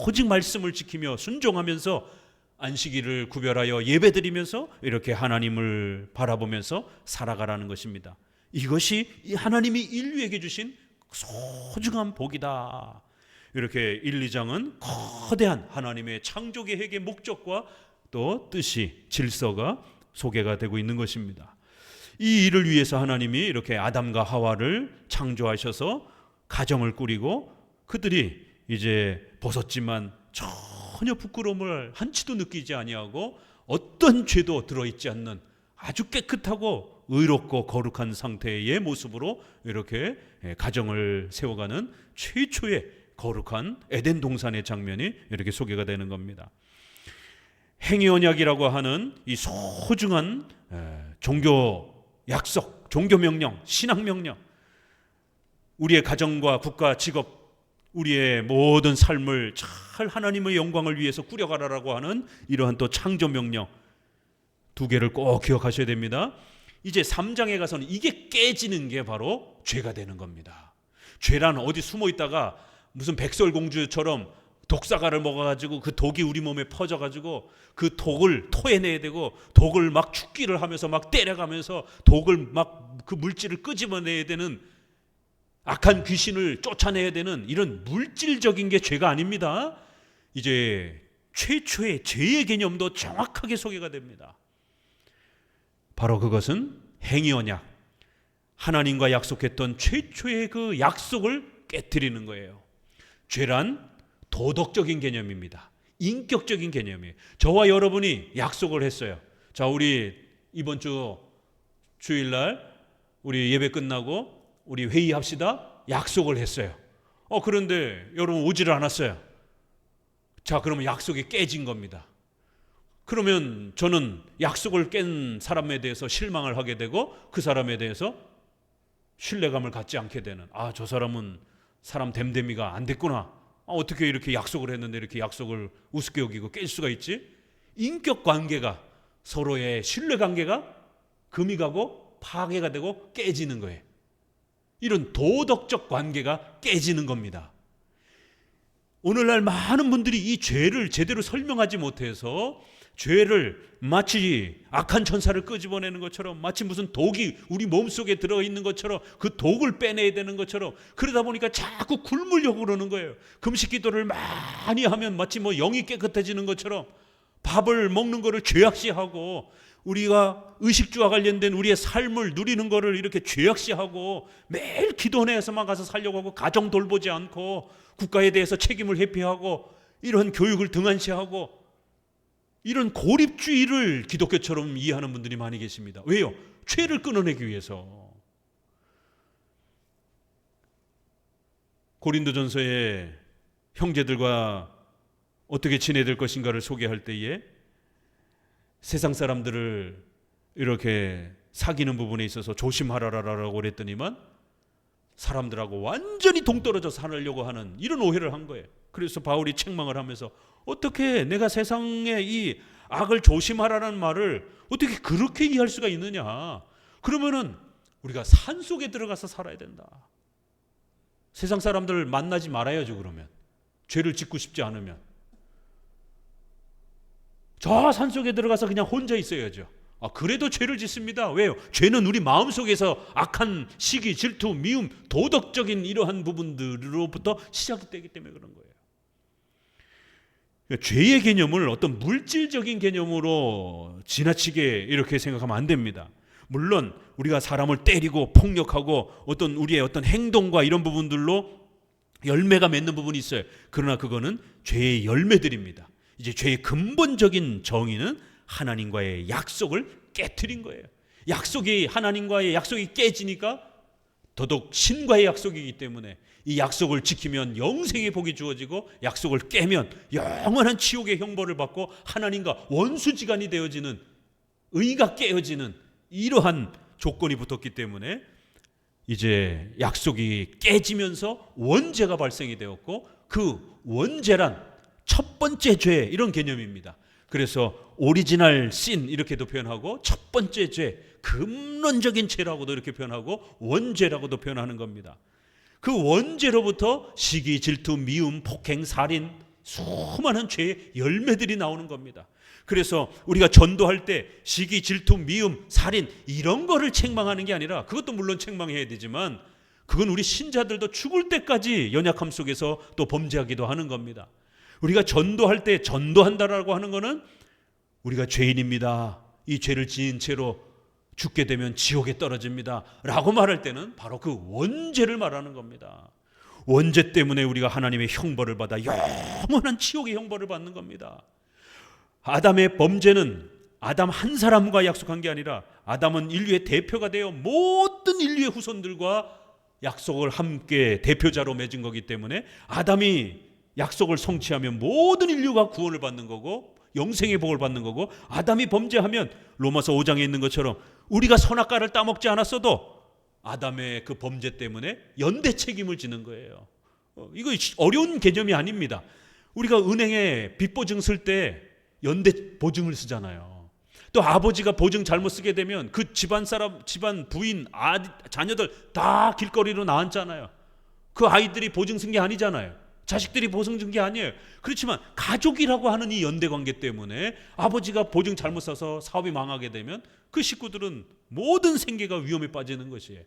오직 말씀을 지키며 순종하면서 안식일을 구별하여 예배드리면서 이렇게 하나님을 바라보면서 살아가라는 것입니다. 이것이 하나님이 인류에게 주신 소중한 복이다. 이렇게 1, 2장은 거대한 하나님의 창조 계획의 목적과 또 뜻이, 질서가 소개가 되고 있는 것입니다. 이 일을 위해서 하나님이 이렇게 아담과 하와를 창조하셔서 가정을 꾸리고 그들이 이제 벗었지만 전혀 부끄러움을 한치도 느끼지 아니하고 어떤 죄도 들어있지 않는 아주 깨끗하고 의롭고 거룩한 상태의 모습으로 이렇게 가정을 세워가는 최초의 거룩한 에덴 동산의 장면이 이렇게 소개가 되는 겁니다. 행위 언약이라고 하는 이 소중한 종교 약속, 종교 명령, 신앙 명령, 우리의 가정과 국가, 직업, 우리의 모든 삶을 잘 하나님의 영광을 위해서 꾸려가라라고 하는 이러한 또 창조 명령 두 개를 꼭 기억하셔야 됩니다. 이제 3장에 가서는 이게 깨지는 게 바로 죄가 되는 겁니다. 죄란 어디 숨어 있다가 무슨 백설공주처럼 독사과를 먹어가지고 그 독이 우리 몸에 퍼져가지고 그 독을 토해내야 되고 독을 막 죽기를 하면서 막 때려가면서 독을 막 그 물질을 끄집어내야 되는 악한 귀신을 쫓아내야 되는 이런 물질적인 게 죄가 아닙니다. 이제 최초의 죄의 개념도 정확하게 소개가 됩니다. 바로 그것은 행위 언약, 하나님과 약속했던 최초의 그 약속을 깨트리는 거예요. 죄란 도덕적인 개념입니다. 인격적인 개념이에요. 저와 여러분이 약속을 했어요. 자, 우리 이번 주 주일날 우리 예배 끝나고 우리 회의합시다. 약속을 했어요. 그런데 여러분 오지를 않았어요. 자, 그러면 약속이 깨진 겁니다. 그러면 저는 약속을 깬 사람에 대해서 실망을 하게 되고 그 사람에 대해서 신뢰감을 갖지 않게 되는, 저 사람은 사람 됨됨이가 안 됐구나. 어떻게 이렇게 약속을 했는데 이렇게 약속을 우습게 여기고 깰 수가 있지? 인격 관계가, 서로의 신뢰 관계가 금이 가고 파괴가 되고 깨지는 거예요. 이런 도덕적 관계가 깨지는 겁니다. 오늘날 많은 분들이 이 죄를 제대로 설명하지 못해서 죄를 마치 악한 천사를 끄집어내는 것처럼, 마치 무슨 독이 우리 몸속에 들어있는 것처럼, 그 독을 빼내야 되는 것처럼, 그러다 보니까 자꾸 굶으려고 그러는 거예요. 금식 기도를 많이 하면 마치 영이 깨끗해지는 것처럼 밥을 먹는 거를 죄악시하고, 우리가 의식주와 관련된 우리의 삶을 누리는 거를 이렇게 죄악시하고 매일 기도원에서만 가서 살려고 하고, 가정 돌보지 않고 국가에 대해서 책임을 회피하고 이런 교육을 등한시하고, 이런 고립주의를 기독교처럼 이해하는 분들이 많이 계십니다. 왜요? 죄를 끊어내기 위해서. 고린도전서에 형제들과 어떻게 지내야 될 것인가를 소개할 때에 세상 사람들을 이렇게 사귀는 부분에 있어서 조심하라라고 그랬더니만 사람들하고 완전히 동떨어져 살려고 하는 이런 오해를 한 거예요. 그래서 바울이 책망을 하면서, 어떻게 내가 세상의 이 악을 조심하라는 말을 어떻게 그렇게 이해할 수가 있느냐. 그러면은 우리가 산속에 들어가서 살아야 된다. 세상 사람들 만나지 말아야죠. 그러면 죄를 짓고 싶지 않으면 저 산속에 들어가서 그냥 혼자 있어야죠. 그래도 죄를 짓습니다. 왜요? 죄는 우리 마음속에서 악한 시기, 질투, 미움, 도덕적인 이러한 부분들로부터 시작이 되기 때문에 그런 거예요. 죄의 개념을 어떤 물질적인 개념으로 지나치게 이렇게 생각하면 안 됩니다. 물론 우리가 사람을 때리고 폭력하고 어떤 우리의 어떤 행동과 이런 부분들로 열매가 맺는 부분이 있어요. 그러나 그거는 죄의 열매들입니다. 이제 죄의 근본적인 정의는 하나님과의 약속을 깨트린 거예요. 하나님과의 약속이 깨지니까 더더욱 신과의 약속이기 때문에 이 약속을 지키면 영생의 복이 주어지고, 약속을 깨면 영원한 지옥의 형벌을 받고 하나님과 원수지간이 되어지는, 의가 깨어지는 이러한 조건이 붙었기 때문에 이제 약속이 깨지면서 원죄가 발생이 되었고, 그 원죄란 첫 번째 죄, 이런 개념입니다. 그래서 오리지널 신 이렇게도 표현하고, 첫 번째 죄, 근원적인 죄라고도 이렇게 표현하고, 원죄라고도 표현하는 겁니다. 그 원죄로부터 시기, 질투, 미움, 폭행, 살인, 수많은 죄의 열매들이 나오는 겁니다. 그래서 우리가 전도할 때 시기, 질투, 미움, 살인 이런 거를 책망하는 게 아니라, 그것도 물론 책망해야 되지만 그건 우리 신자들도 죽을 때까지 연약함 속에서 또 범죄하기도 하는 겁니다. 우리가 전도할 때 전도한다라고 하는 거는 우리가 죄인입니다, 이 죄를 지은 채로 죽게 되면 지옥에 떨어집니다 라고 말할 때는 바로 그 원죄를 말하는 겁니다. 원죄 때문에 우리가 하나님의 형벌을 받아 영원한 지옥의 형벌을 받는 겁니다. 아담의 범죄는 아담 한 사람과 약속한 게 아니라, 아담은 인류의 대표가 되어 모든 인류의 후손들과 약속을 함께 대표자로 맺은 거기 때문에, 아담이 약속을 성취하면 모든 인류가 구원을 받는 거고 영생의 복을 받는 거고, 아담이 범죄하면 로마서 5장에 있는 것처럼 우리가 선악과를 따먹지 않았어도 아담의 그 범죄 때문에 연대 책임을 지는 거예요. 이거 어려운 개념이 아닙니다. 우리가 은행에 빚보증 쓸 때 연대 보증을 쓰잖아요. 또 아버지가 보증 잘못 쓰게 되면 그 집안 사람, 집안 부인, 자녀들 다 길거리로 나앉잖아요. 그 아이들이 보증 쓴 게 아니잖아요. 자식들이 보증 준 게 아니에요. 그렇지만 가족이라고 하는 이 연대 관계 때문에 아버지가 보증 잘못 써서 사업이 망하게 되면 그 식구들은 모든 생계가 위험에 빠지는 것이에요.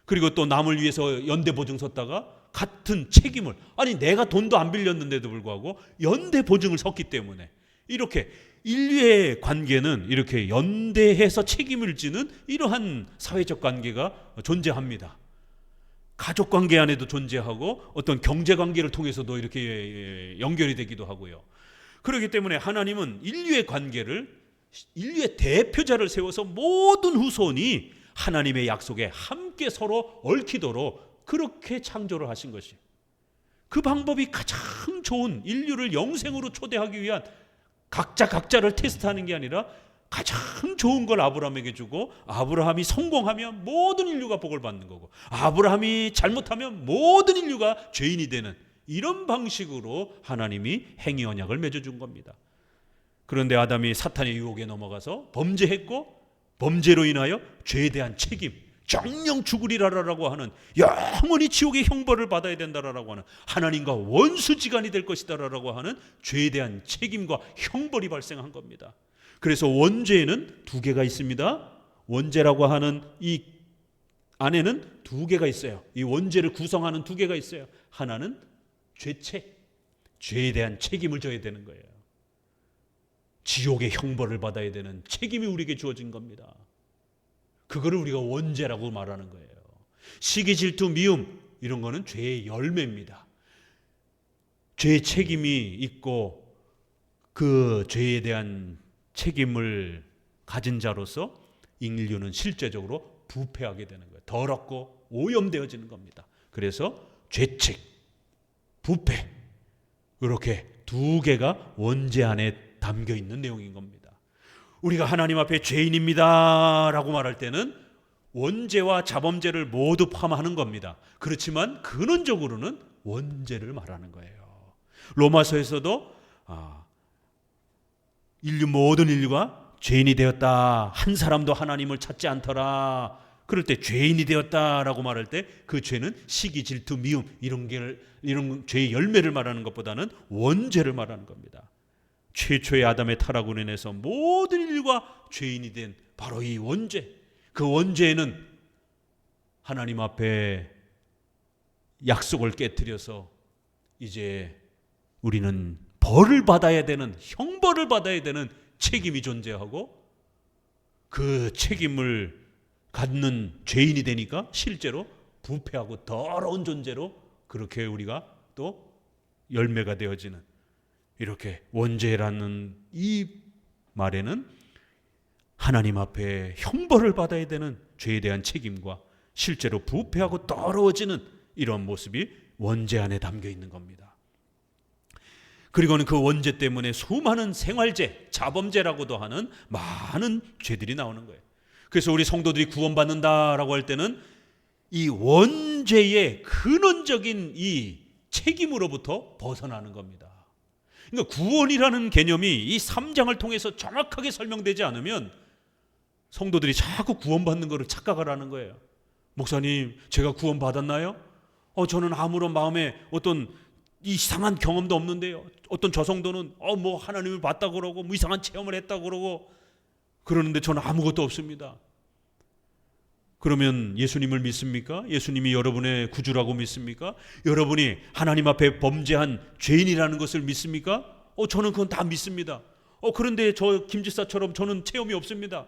그리고 또 남을 위해서 연대 보증 섰다가 같은 책임을, 아니 내가 돈도 안 빌렸는데도 불구하고 연대 보증을 섰기 때문에, 이렇게 인류의 관계는 이렇게 연대해서 책임을 지는 이러한 사회적 관계가 존재합니다. 가족 관계 안에도 존재하고 어떤 경제 관계를 통해서도 이렇게 연결이 되기도 하고요. 그렇기 때문에 하나님은 인류의 관계를, 인류의 대표자를 세워서 모든 후손이 하나님의 약속에 함께 서로 얽히도록 그렇게 창조를 하신 것이. 그 방법이 가장 좋은, 인류를 영생으로 초대하기 위한, 각자를 테스트하는 게 아니라 가장 좋은 걸 아브라함에게 주고, 아브라함이 성공하면 모든 인류가 복을 받는 거고, 아브라함이 잘못하면 모든 인류가 죄인이 되는, 이런 방식으로 하나님이 행위 언약을 맺어준 겁니다. 그런데 아담이 사탄의 유혹에 넘어가서 범죄했고, 범죄로 인하여 죄에 대한 책임, 정령 죽으리라라고 하는, 영원히 지옥의 형벌을 받아야 된다라고 하는, 하나님과 원수지간이 될 것이다라고 하는 죄에 대한 책임과 형벌이 발생한 겁니다. 그래서 원죄에는 두 개가 있습니다. 원죄라고 하는 이 안에는 두 개가 있어요. 이 원죄를 구성하는 두 개가 있어요. 하나는 죄책, 죄에 대한 책임을 져야 되는 거예요. 지옥의 형벌을 받아야 되는 책임이 우리에게 주어진 겁니다. 그거를 우리가 원죄라고 말하는 거예요. 시기, 질투, 미움, 이런 거는 죄의 열매입니다. 죄의 책임이 있고 그 죄에 대한 책임을 가진 자로서 인류는 실제적으로 부패하게 되는 거예요. 더럽고 오염되어지는 겁니다. 그래서 죄책, 부패, 이렇게 두 개가 원죄 안에 담겨 있는 내용인 겁니다. 우리가 하나님 앞에 죄인입니다 라고 말할 때는 원죄와 자범죄를 모두 포함하는 겁니다. 그렇지만 근원적으로는 원죄를 말하는 거예요. 로마서에서도 모든 인류가 죄인이 되었다, 한 사람도 하나님을 찾지 않더라, 그럴 때 죄인이 되었다라고 말할 때 그 죄는 시기, 질투, 미움, 이런 죄의 열매를 말하는 것보다는 원죄를 말하는 겁니다. 최초의 아담의 타락으로 인해서 모든 인류가 죄인이 된 바로 이 원죄, 그 원죄에는 하나님 앞에 약속을 깨트려서 이제 우리는 벌을 받아야 되는, 형벌을 받아야 되는 책임이 존재하고, 그 책임을 갖는 죄인이 되니까 실제로 부패하고 더러운 존재로 그렇게 우리가 또 열매가 되어지는, 이렇게 원죄라는 이 말에는 하나님 앞에 형벌을 받아야 되는 죄에 대한 책임과 실제로 부패하고 더러워지는 이런 모습이 원죄 안에 담겨 있는 겁니다. 그리고는 그 원죄 때문에 수많은 생활죄, 자범죄라고도 하는 많은 죄들이 나오는 거예요. 그래서 우리 성도들이 구원받는다라고 할 때는 이 원죄의 근원적인 이 책임으로부터 벗어나는 겁니다. 그러니까 구원이라는 개념이 이 3장을 통해서 정확하게 설명되지 않으면 성도들이 자꾸 구원받는 것을 착각을 하는 거예요. 목사님, 제가 구원받았나요? 저는 아무런 마음에 어떤 이상한 경험도 없는데요. 어떤 저성도는 뭐 하나님을 봤다고 그러고 뭐 이상한 체험을 했다고 그러고 그러는데 저는 아무것도 없습니다. 그러면 예수님을 믿습니까? 예수님이 여러분의 구주라고 믿습니까? 여러분이 하나님 앞에 범죄한 죄인이라는 것을 믿습니까? 저는 그건 다 믿습니다. 그런데 저 김지사처럼 저는 체험이 없습니다.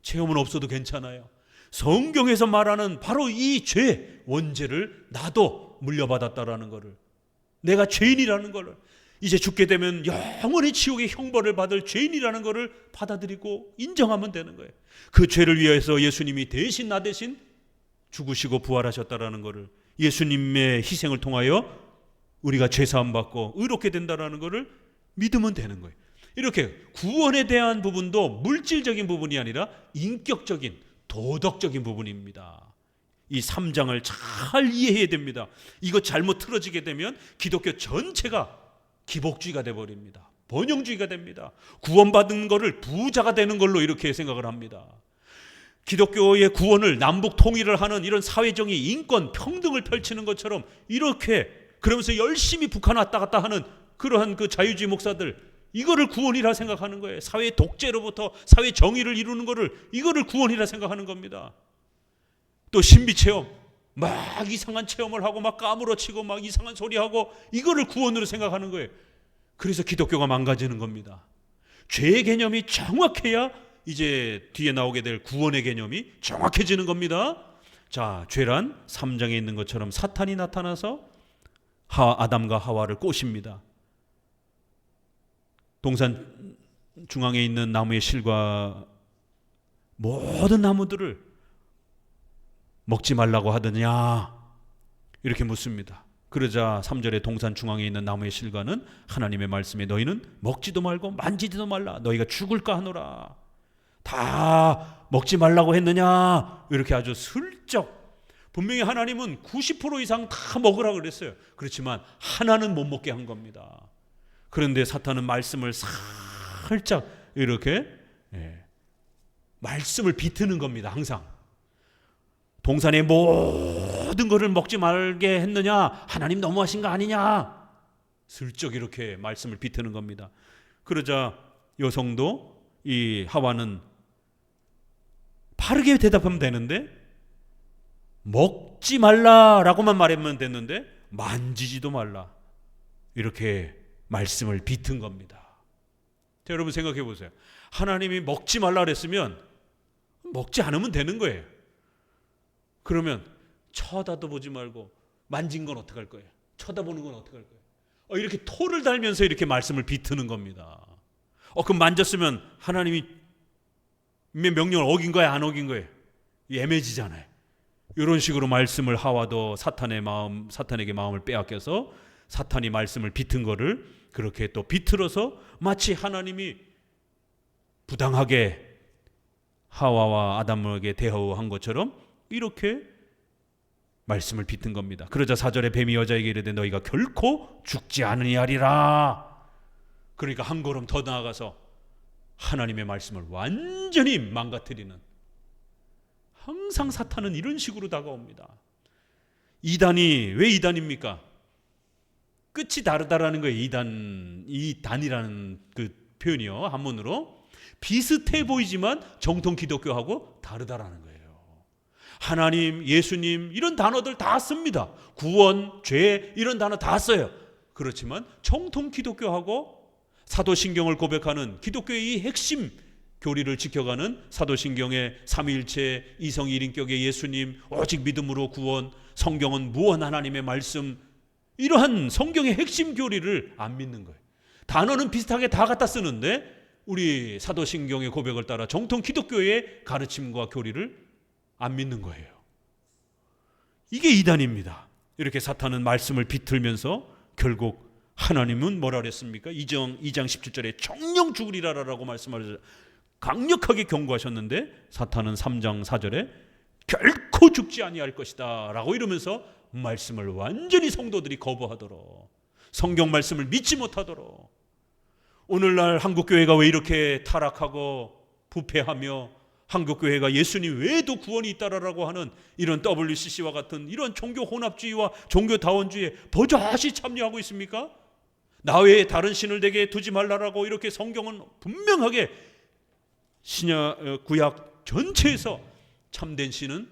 체험은 없어도 괜찮아요. 성경에서 말하는 바로 이 죄, 원죄를 나도 물려받았다라는 것을, 내가 죄인이라는 것을, 이제 죽게 되면 영원히 지옥의 형벌을 받을 죄인이라는 것을 받아들이고 인정하면 되는 거예요. 그 죄를 위해서 예수님이 대신 나 대신 죽으시고 부활하셨다라는 것을, 예수님의 희생을 통하여 우리가 죄사함 받고 의롭게 된다라는 것을 믿으면 되는 거예요. 이렇게 구원에 대한 부분도 물질적인 부분이 아니라 인격적인, 도덕적인 부분입니다. 이 3장을 잘 이해해야 됩니다. 이거 잘못 틀어지게 되면 기독교 전체가 기복주의가 되어버립니다. 번영주의가 됩니다. 구원받은 거를 부자가 되는 걸로 이렇게 생각을 합니다. 기독교의 구원을 남북 통일을 하는 이런 사회정의, 인권, 평등을 펼치는 것처럼 이렇게 그러면서 열심히 북한 왔다 갔다 하는 그러한 그 자유주의 목사들, 이거를 구원이라 생각하는 거예요. 사회 독재로부터 사회 정의를 이루는 거를, 이거를 구원이라 생각하는 겁니다. 또 신비체험, 막 이상한 체험을 하고 막 까무러치고 막 이상한 소리하고 이거를 구원으로 생각하는 거예요. 그래서 기독교가 망가지는 겁니다. 죄의 개념이 정확해야 이제 뒤에 나오게 될 구원의 개념이 정확해지는 겁니다. 자, 죄란 3장에 있는 것처럼 사탄이 나타나서 아담과 하와를 꼬십니다. 동산 중앙에 있는 나무의 실과 모든 나무들을 먹지 말라고 하더냐 이렇게 묻습니다. 그러자 3절에 동산 중앙에 있는 나무의 실과는 하나님의 말씀에 너희는 먹지도 말고 만지지도 말라 너희가 죽을까 하노라. 다 먹지 말라고 했느냐? 이렇게 아주 슬쩍, 분명히 하나님은 90% 이상 다 먹으라고 그랬어요. 그렇지만 하나는 못 먹게 한 겁니다. 그런데 사탄은 말씀을 살짝 이렇게 말씀을 비트는 겁니다. 항상 동산의 모든 것을 먹지 말게 했느냐? 하나님 너무하신 거 아니냐? 슬쩍 이렇게 말씀을 비트는 겁니다. 그러자 여성도 이 하와는 바르게 대답하면 되는데 먹지 말라라고만 말하면 됐는데 만지지도 말라 이렇게 말씀을 비튼 겁니다. 자, 여러분 생각해 보세요. 하나님이 먹지 말라 그랬으면 먹지 않으면 되는 거예요. 그러면 쳐다도 보지 말고 만진 건 어떡할 거예요? 쳐다보는 건 어떡할 거예요? 이렇게 토를 달면서 이렇게 말씀을 비트는 겁니다. 그럼 만졌으면 하나님이 명령을 어긴 거야, 안 어긴 거예요? 애매지잖아요. 이런 식으로 말씀을 하와도 사탄에게 마음을 빼앗겨서 사탄이 말씀을 비튼 거를 그렇게 또 비틀어서 마치 하나님이 부당하게 하와와 아담에게 대우한 것처럼 이렇게 말씀을 비튼 겁니다. 그러자 4절에 뱀이 여자에게 이르되 너희가 결코 죽지 않으리라. 그러니까 한 걸음 더 나아가서 하나님의 말씀을 완전히 망가뜨리는, 항상 사탄은 이런 식으로 다가옵니다. 이단이 왜 이단입니까? 끝이 다르다라는 거예요. 이단이라는 그 표현이요, 한문으로 비슷해 보이지만 정통 기독교하고 다르다라는 거예요. 하나님, 예수님 이런 단어들 다 씁니다. 구원, 죄 이런 단어 다 써요. 그렇지만 정통 기독교하고 사도신경을 고백하는 기독교의 이 핵심 교리를 지켜가는 사도신경의 삼위일체, 이성 일인격의 예수님, 오직 믿음으로 구원, 성경은 무한 하나님의 말씀, 이러한 성경의 핵심 교리를 안 믿는 거예요. 단어는 비슷하게 다 갖다 쓰는데 우리 사도신경의 고백을 따라 정통 기독교의 가르침과 교리를 안 믿는 거예요. 이게 이단입니다. 이렇게 사탄은 말씀을 비틀면서 결국 하나님은 뭐라 그랬습니까? 2장 17절에 정령 죽으리라라고 말씀하셔서 강력하게 경고하셨는데 사탄은 3장 4절에 결코 죽지 아니할 것이다 라고 이러면서 말씀을 완전히 성도들이 거부하도록, 성경 말씀을 믿지 못하도록, 오늘날 한국교회가 왜 이렇게 타락하고 부패하며 한국교회가 예수님 외에도 구원이 있다라고 하는 이런 WCC와 같은 이런 종교 혼합주의와 종교다원주의에 버젓이 참여하고 있습니까? 나 외에 다른 신을 내게 두지 말라라고 이렇게 성경은 분명하게 신약 구약 전체에서 참된 신은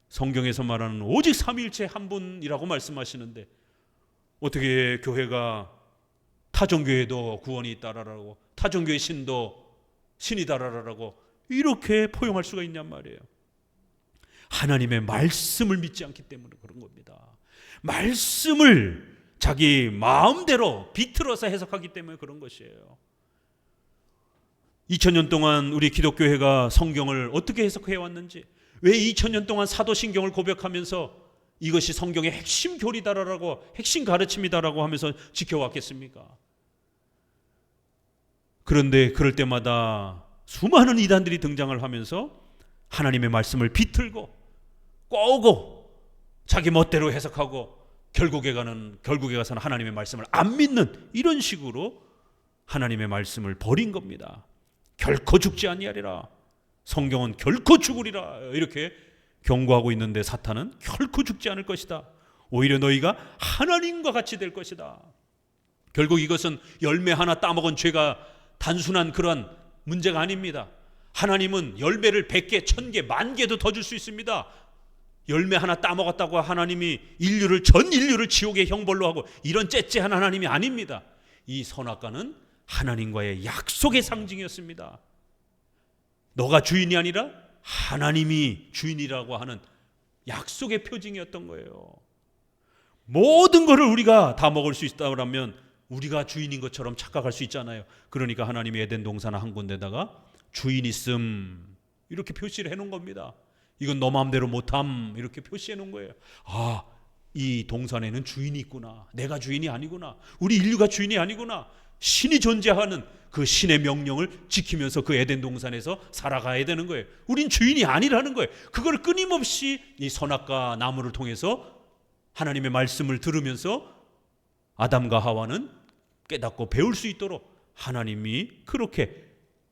성경에서 말하는 오직 삼위일체 한 분이라고 말씀하시는데 어떻게 교회가 타종교회도 구원이 있다라고, 타종교회 신도 신이다라고 이렇게 포용할 수가 있냔 말이에요. 하나님의 말씀을 믿지 않기 때문에 그런 겁니다. 말씀을 자기 마음대로 비틀어서 해석하기 때문에 그런 것이에요. 2000년 동안 우리 기독교회가 성경을 어떻게 해석해 왔는지, 왜 2000년 동안 사도신경을 고백하면서 이것이 성경의 핵심 교리다라고, 핵심 가르침이다라고 하면서 지켜왔겠습니까? 그런데 그럴 때마다 수많은 이단들이 등장을 하면서 하나님의 말씀을 비틀고 꼬고 자기 멋대로 해석하고 결국에 가서는 하나님의 말씀을 안 믿는, 이런 식으로 하나님의 말씀을 버린 겁니다. 결코 죽지 아니하리라, 성경은 결코 죽으리라 이렇게 경고하고 있는데 사탄은 결코 죽지 않을 것이다, 오히려 너희가 하나님과 같이 될 것이다. 결국 이것은 열매 하나 따먹은 죄가 단순한 그런 문제가 아닙니다. 하나님은 열매를 100개, 1000개, 10,000개도 더 줄 수 있습니다. 열매 하나 따먹었다고 하나님이 전 인류를 지옥의 형벌로 하고 이런 째째한 하나님이 아닙니다. 이 선악과는 하나님과의 약속의 상징이었습니다. 너가 주인이 아니라 하나님이 주인이라고 하는 약속의 표징이었던 거예요. 모든 것을 우리가 다 먹을 수 있다면 우리가 주인인 것처럼 착각할 수 있잖아요. 그러니까 하나님이 에덴 동산 한 군데다가 주인 있음 이렇게 표시를 해놓은 겁니다. 이건 너 마음대로 못함 이렇게 표시해 놓은 거예요. 이 동산에는 주인이 있구나. 내가 주인이 아니구나. 우리 인류가 주인이 아니구나. 신이 존재하는 그 신의 명령을 지키면서 그 에덴 동산에서 살아가야 되는 거예요. 우린 주인이 아니라는 거예요. 그걸 끊임없이 이 선악과 나무를 통해서 하나님의 말씀을 들으면서 아담과 하와는 깨닫고 배울 수 있도록 하나님이 그렇게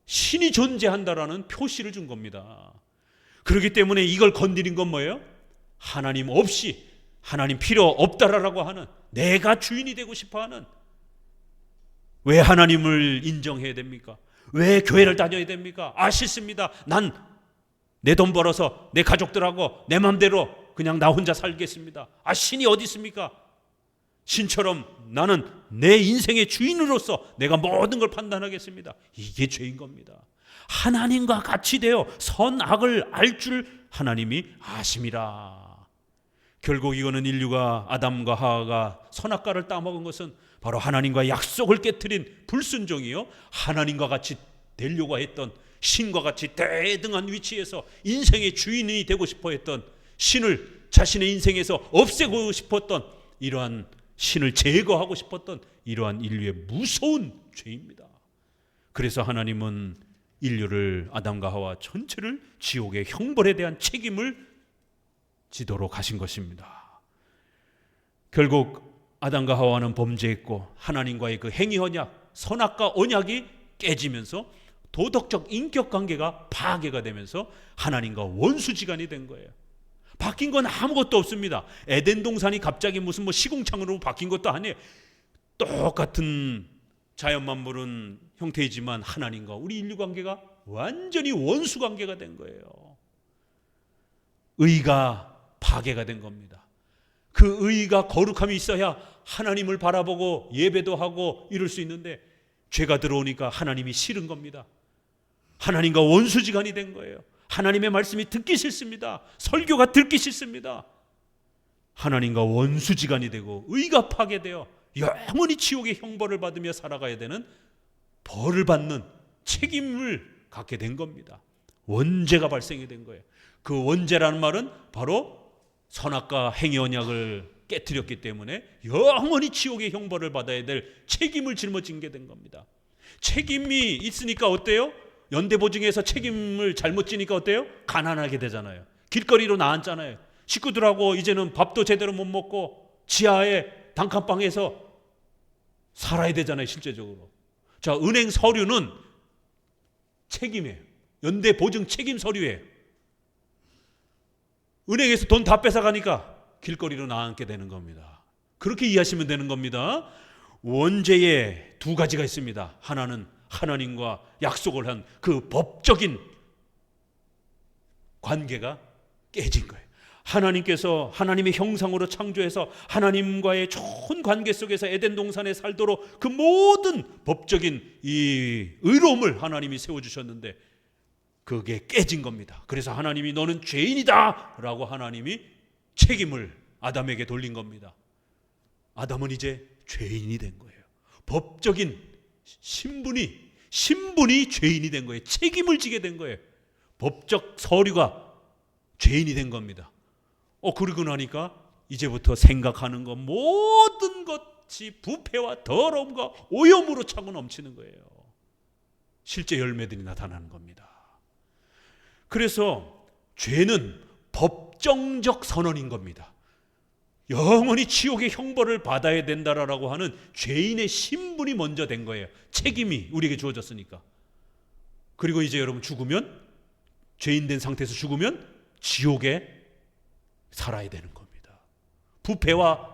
신이 존재한다라는 표시를 준 겁니다. 그렇기 때문에 이걸 건드린 건 뭐예요? 하나님 없이, 하나님 필요 없다라고 하는, 내가 주인이 되고 싶어하는. 왜 하나님을 인정해야 됩니까? 왜 교회를 다녀야 됩니까? 싫습니다. 난 내 돈 벌어서 내 가족들하고 내 맘대로 그냥 나 혼자 살겠습니다. 신이 어디 있습니까? 신처럼 나는 내 인생의 주인으로서 내가 모든 걸 판단하겠습니다. 이게 죄인 겁니다. 하나님과 같이 되어 선악을 알 줄 하나님이 아심이라. 결국 이거는 인류가 아담과 하와가 선악과를 따먹은 것은 바로 하나님과 약속을 깨트린 불순종이요, 하나님과 같이 되려고 했던, 신과 같이 대등한 위치에서 인생의 주인이 되고 싶어 했던, 신을 자신의 인생에서 없애고 싶었던, 이러한 신을 제거하고 싶었던 이러한 인류의 무서운 죄입니다. 그래서 하나님은 인류를, 아담과 하와 전체를 지옥의 형벌에 대한 책임을 지도록 하신 것입니다. 결국 아담과 하와는 범죄했고 하나님과의 그 행위 언약, 선악과 언약이 깨지면서 도덕적 인격관계가 파괴가 되면서 하나님과 원수지간이 된 거예요. 바뀐 건 아무것도 없습니다. 에덴 동산이 갑자기 무슨 시궁창으로 바뀐 것도 아니에요. 똑같은 자연 만물은 형태이지만 하나님과 우리 인류 관계가 완전히 원수 관계가 된 거예요. 의가 파괴가 된 겁니다. 그 의가 거룩함이 있어야 하나님을 바라보고 예배도 하고 이럴 수 있는데, 죄가 들어오니까 하나님이 싫은 겁니다. 하나님과 원수지간이 된 거예요. 하나님의 말씀이 듣기 싫습니다. 설교가 듣기 싫습니다. 하나님과 원수지간이 되고 의가 파괴되어 영원히 지옥의 형벌을 받으며 살아가야 되는, 벌을 받는 책임을 갖게 된 겁니다. 원죄가 발생이 된 거예요. 그 원죄라는 말은 바로 선악과 행위 언약을 깨뜨렸기 때문에 영원히 지옥의 형벌을 받아야 될 책임을 짊어지게 된 겁니다. 책임이 있으니까 어때요? 연대보증에서 책임을 잘못 지니까 어때요? 가난하게 되잖아요. 길거리로 나앉잖아요. 식구들하고 이제는 밥도 제대로 못 먹고 지하에 단칸방에서 살아야 되잖아요, 실제적으로. 자, 은행 서류는 책임이에요. 연대보증 책임 서류예요. 은행에서 돈 다 뺏어가니까 길거리로 나앉게 되는 겁니다. 그렇게 이해하시면 되는 겁니다. 원죄에 두 가지가 있습니다. 하나는 하나님과 약속을 한 그 법적인 관계가 깨진 거예요. 하나님께서 하나님의 형상으로 창조해서 하나님과의 좋은 관계 속에서 에덴 동산에 살도록 그 모든 법적인 이 의로움을 하나님이 세워주셨는데 그게 깨진 겁니다. 그래서 하나님이 너는 죄인이다 라고 하나님이 책임을 아담에게 돌린 겁니다. 아담은 이제 죄인이 된 거예요. 법적인 신분이 죄인이 된 거예요. 책임을 지게 된 거예요. 법적 서류가 죄인이 된 겁니다. 그러고 나니까 이제부터 생각하는 것 모든 것이 부패와 더러움과 오염으로 차고 넘치는 거예요. 실제 열매들이 나타나는 겁니다. 그래서 죄는 법정적 선언인 겁니다. 영원히 지옥의 형벌을 받아야 된다라고 하는 죄인의 신분이 먼저 된 거예요. 책임이 우리에게 주어졌으니까. 그리고 이제 여러분 죽으면, 죄인 된 상태에서 죽으면 지옥에 살아야 되는 겁니다. 부패와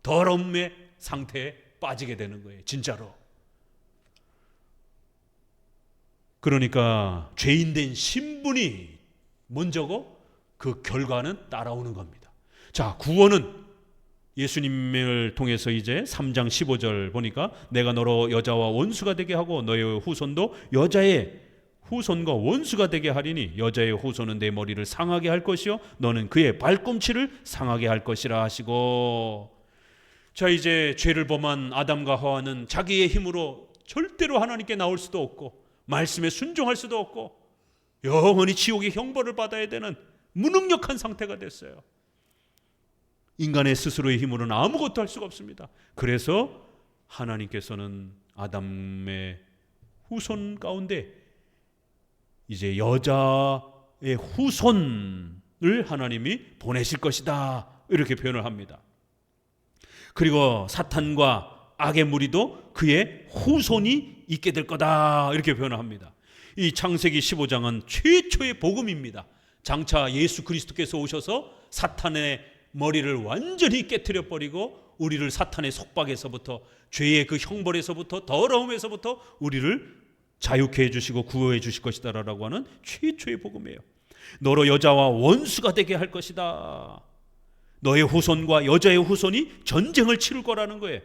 더러움의 상태에 빠지게 되는 거예요, 진짜로. 그러니까 죄인 된 신분이 먼저고 그 결과는 따라오는 겁니다. 자, 구원은 예수님을 통해서 이제 3장 15절 보니까 내가 너로 여자와 원수가 되게 하고 너의 후손도 여자의 후손과 원수가 되게 하리니 여자의 후손은 내 머리를 상하게 할 것이요 너는 그의 발꿈치를 상하게 할 것이라 하시고. 자, 이제 죄를 범한 아담과 하와는 자기의 힘으로 절대로 하나님께 나올 수도 없고 말씀에 순종할 수도 없고 영원히 지옥의 형벌을 받아야 되는 무능력한 상태가 됐어요. 인간의 스스로의 힘으로는 아무것도 할 수가 없습니다. 그래서 하나님께서는 아담의 후손 가운데 이제 여자의 후손을 하나님이 보내실 것이다, 이렇게 표현을 합니다. 그리고 사탄과 악의 무리도 그의 후손이 있게 될 거다, 이렇게 표현을 합니다. 이 창세기 15장은 최초의 복음입니다. 장차 예수 그리스도께서 오셔서 사탄의 머리를 완전히 깨트려 버리고 우리를 사탄의 속박에서부터, 죄의 그 형벌에서부터, 더러움에서부터 우리를 자유케 해주시고 구원해 주실 것이다 라고 하는 최초의 복음이에요. 너로 여자와 원수가 되게 할 것이다. 너의 후손과 여자의 후손이 전쟁을 치를 거라는 거예요.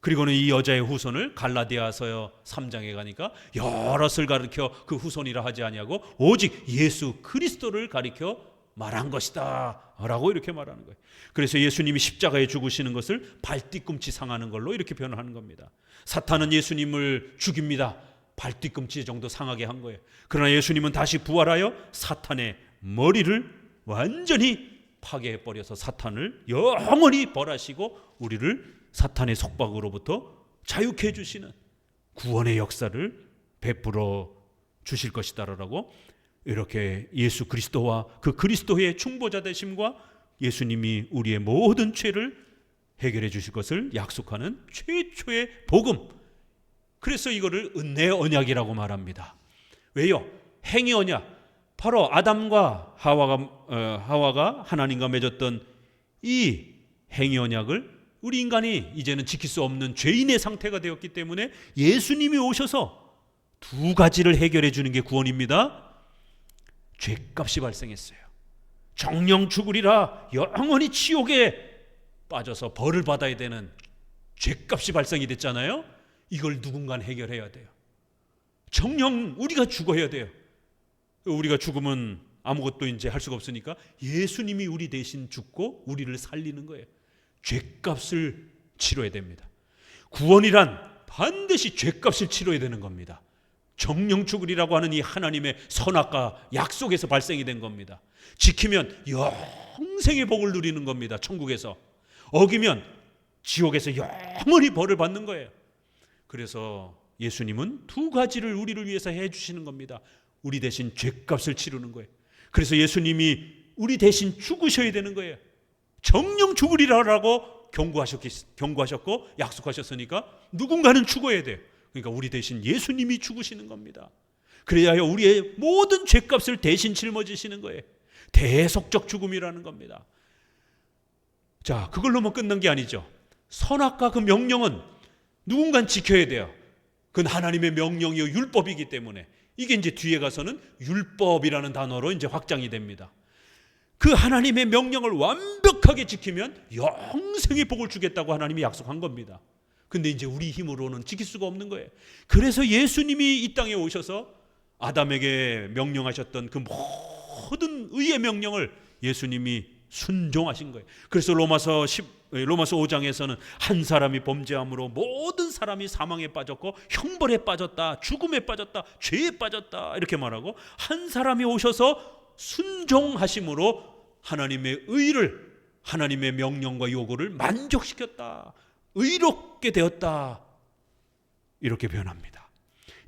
그리고는 이 여자의 후손을 갈라디아서 3장에 가니까 여럿을 가리켜 그 후손이라 하지 아니하고 오직 예수 그리스도를 가리켜 말한 것이다 라고 이렇게 말하는 거예요. 그래서 예수님이 십자가에 죽으시는 것을 발뒤꿈치 상하는 걸로 이렇게 표현을 하는 겁니다. 사탄은 예수님을 죽입니다. 발뒤꿈치 정도 상하게 한 거예요. 그러나 예수님은 다시 부활하여 사탄의 머리를 완전히 파괴해버려서 사탄을 영원히 벌하시고 우리를 사탄의 속박으로부터 자유케 해주시는 구원의 역사를 베풀어 주실 것이다라고, 이렇게 예수 그리스도와 그 그리스도의 중보자 되심과 예수님이 우리의 모든 죄를 해결해 주실 것을 약속하는 최초의 복음. 그래서 이거를 은혜의 언약이라고 말합니다. 왜요? 행위 언약. 바로 아담과 하와가 하나님과 맺었던 이 행위 언약을 우리 인간이 이제는 지킬 수 없는 죄인의 상태가 되었기 때문에 예수님이 오셔서 두 가지를 해결해 주는 게 구원입니다. 죄값이 발생했어요. 정령 죽으리라, 영원히 지옥에 빠져서 벌을 받아야 되는 죄값이 발생이 됐잖아요. 이걸 누군가 해결해야 돼요. 정령 우리가 죽어야 돼요. 우리가 죽으면 아무것도 이제 할 수가 없으니까 예수님이 우리 대신 죽고 우리를 살리는 거예요. 죄값을 치러야 됩니다. 구원이란 반드시 죄값을 치러야 되는 겁니다. 정령 죽으리라고 하는 이 하나님의 선악과 약속에서 발생이 된 겁니다. 지키면 영생의 복을 누리는 겁니다. 천국에서. 어기면 지옥에서 영원히 벌을 받는 거예요. 그래서 예수님은 두 가지를 우리를 위해서 해주시는 겁니다. 우리 대신 죄값을 치르는 거예요. 그래서 예수님이 우리 대신 죽으셔야 되는 거예요. 정령 죽으리라고 경고하셨고 약속하셨으니까 누군가는 죽어야 돼요. 그러니까 우리 대신 예수님이 죽으시는 겁니다. 그래야 우리의 모든 죄값을 대신 짊어지시는 거예요. 대속적 죽음이라는 겁니다. 자, 그걸로만 끝난 게 아니죠. 선악과 그 명령은 누군가 지켜야 돼요. 그건 하나님의 명령이요 율법이기 때문에 이게 이제 뒤에 가서는 율법이라는 단어로 이제 확장이 됩니다. 그 하나님의 명령을 완벽하게 지키면 영생의 복을 주겠다고 하나님이 약속한 겁니다. 근데 이제 우리 힘으로는 지킬 수가 없는 거예요. 그래서 예수님이 이 땅에 오셔서 아담에게 명령하셨던 그 모든 의의 명령을 예수님이 순종하신 거예요. 그래서 로마서 5장에서는 한 사람이 범죄함으로 모든 사람이 사망에 빠졌고 형벌에 빠졌다, 죽음에 빠졌다, 죄에 빠졌다 이렇게 말하고, 한 사람이 오셔서 순종하심으로 하나님의 의를, 하나님의 명령과 요구를 만족시켰다, 의롭게 되었다, 이렇게 표현합니다.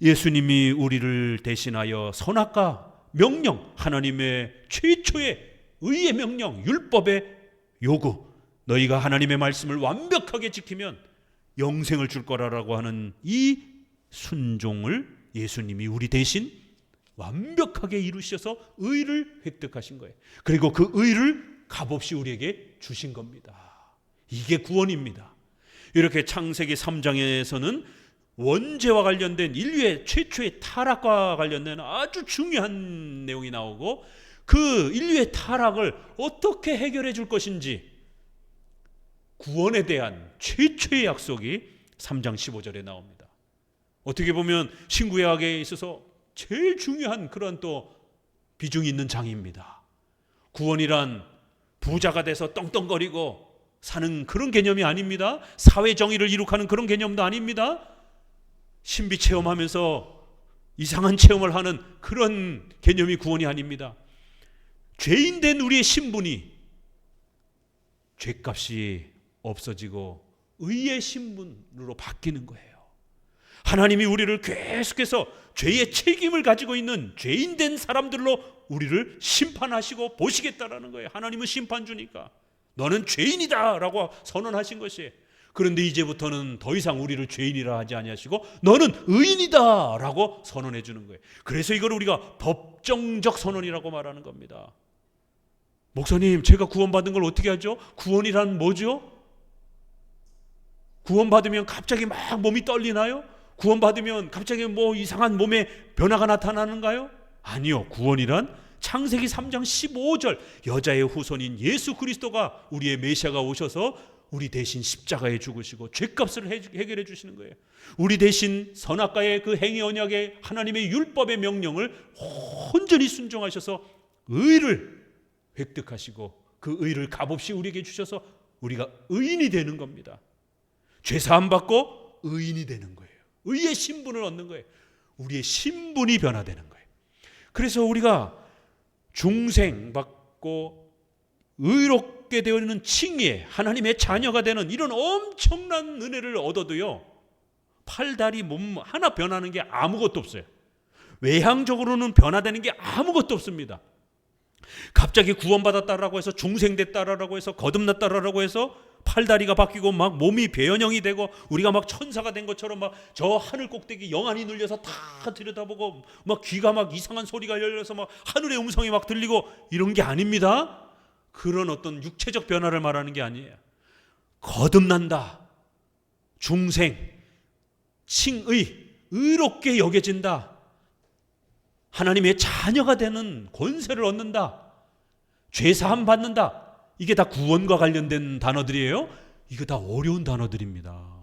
예수님이 우리를 대신하여 선악과 명령, 하나님의 최초의 의의 명령, 율법의 요구, 너희가 하나님의 말씀을 완벽하게 지키면 영생을 줄 거라고 하는 이 순종을 예수님이 우리 대신 완벽하게 이루셔서 의를 획득하신 거예요. 그리고 그 의를 값없이 우리에게 주신 겁니다. 이게 구원입니다. 이렇게 창세기 3장에서는 원죄와 관련된 인류의 최초의 타락과 관련된 아주 중요한 내용이 나오고, 그 인류의 타락을 어떻게 해결해 줄 것인지 구원에 대한 최초의 약속이 3장 15절에 나옵니다. 어떻게 보면 신구약에 있어서 제일 중요한 그런 또 비중이 있는 장입니다. 구원이란 부자가 돼서 떵떵거리고 사는 그런 개념이 아닙니다. 사회 정의를 이룩하는 그런 개념도 아닙니다. 신비 체험하면서 이상한 체험을 하는 그런 개념이 구원이 아닙니다. 죄인 된 우리의 신분이 죄값이 없어지고 의의 신분으로 바뀌는 거예요. 하나님이 우리를 계속해서 죄의 책임을 가지고 있는 죄인된 사람들로 우리를 심판하시고 보시겠다라는 거예요. 하나님은 심판주니까 너는 죄인이다 라고 선언하신 것이에요. 그런데 이제부터는 더 이상 우리를 죄인이라 하지 아니하시고 너는 의인이다 라고 선언해 주는 거예요. 그래서 이걸 우리가 법정적 선언이라고 말하는 겁니다. 목사님, 제가 구원받은 걸 어떻게 하죠? 구원이란 뭐죠? 구원받으면 갑자기 막 몸이 떨리나요? 구원받으면 갑자기 뭐 이상한 몸에 변화가 나타나는가요? 아니요. 구원이란 창세기 3장 15절 여자의 후손인 예수 그리스도가 우리의 메시아가 오셔서 우리 대신 십자가에 죽으시고 죄값을 해결해 주시는 거예요. 우리 대신 선악과의 그 행위 언약의 하나님의 율법의 명령을 온전히 순종하셔서 의를 획득하시고 그 의를 값없이 우리에게 주셔서 우리가 의인이 되는 겁니다. 죄사함 받고 의인이 되는 거예요. 의의 신분을 얻는 거예요. 우리의 신분이 변화되는 거예요. 그래서 우리가 중생 받고 의롭게 되어있는 칭의 하나님의 자녀가 되는 이런 엄청난 은혜를 얻어도요, 팔다리 몸 하나 변하는 게 아무것도 없어요. 외향적으로는 변화되는 게 아무것도 없습니다. 갑자기 구원받았다라고 해서 중생됐다라고 해서 거듭났다라고 해서 팔다리가 바뀌고 막 몸이 배연형이 되고 우리가 막 천사가 된 것처럼 막 저 하늘 꼭대기 영안이 눌려서 다 들여다보고 막 귀가 막 이상한 소리가 열려서 막 하늘의 음성이 막 들리고 이런 게 아닙니다. 그런 어떤 육체적 변화를 말하는 게 아니에요. 거듭난다, 중생, 칭의, 의롭게 여겨진다, 하나님의 자녀가 되는 권세를 얻는다, 죄사함 받는다. 이게 다 구원과 관련된 단어들이에요. 이거 다 어려운 단어들입니다.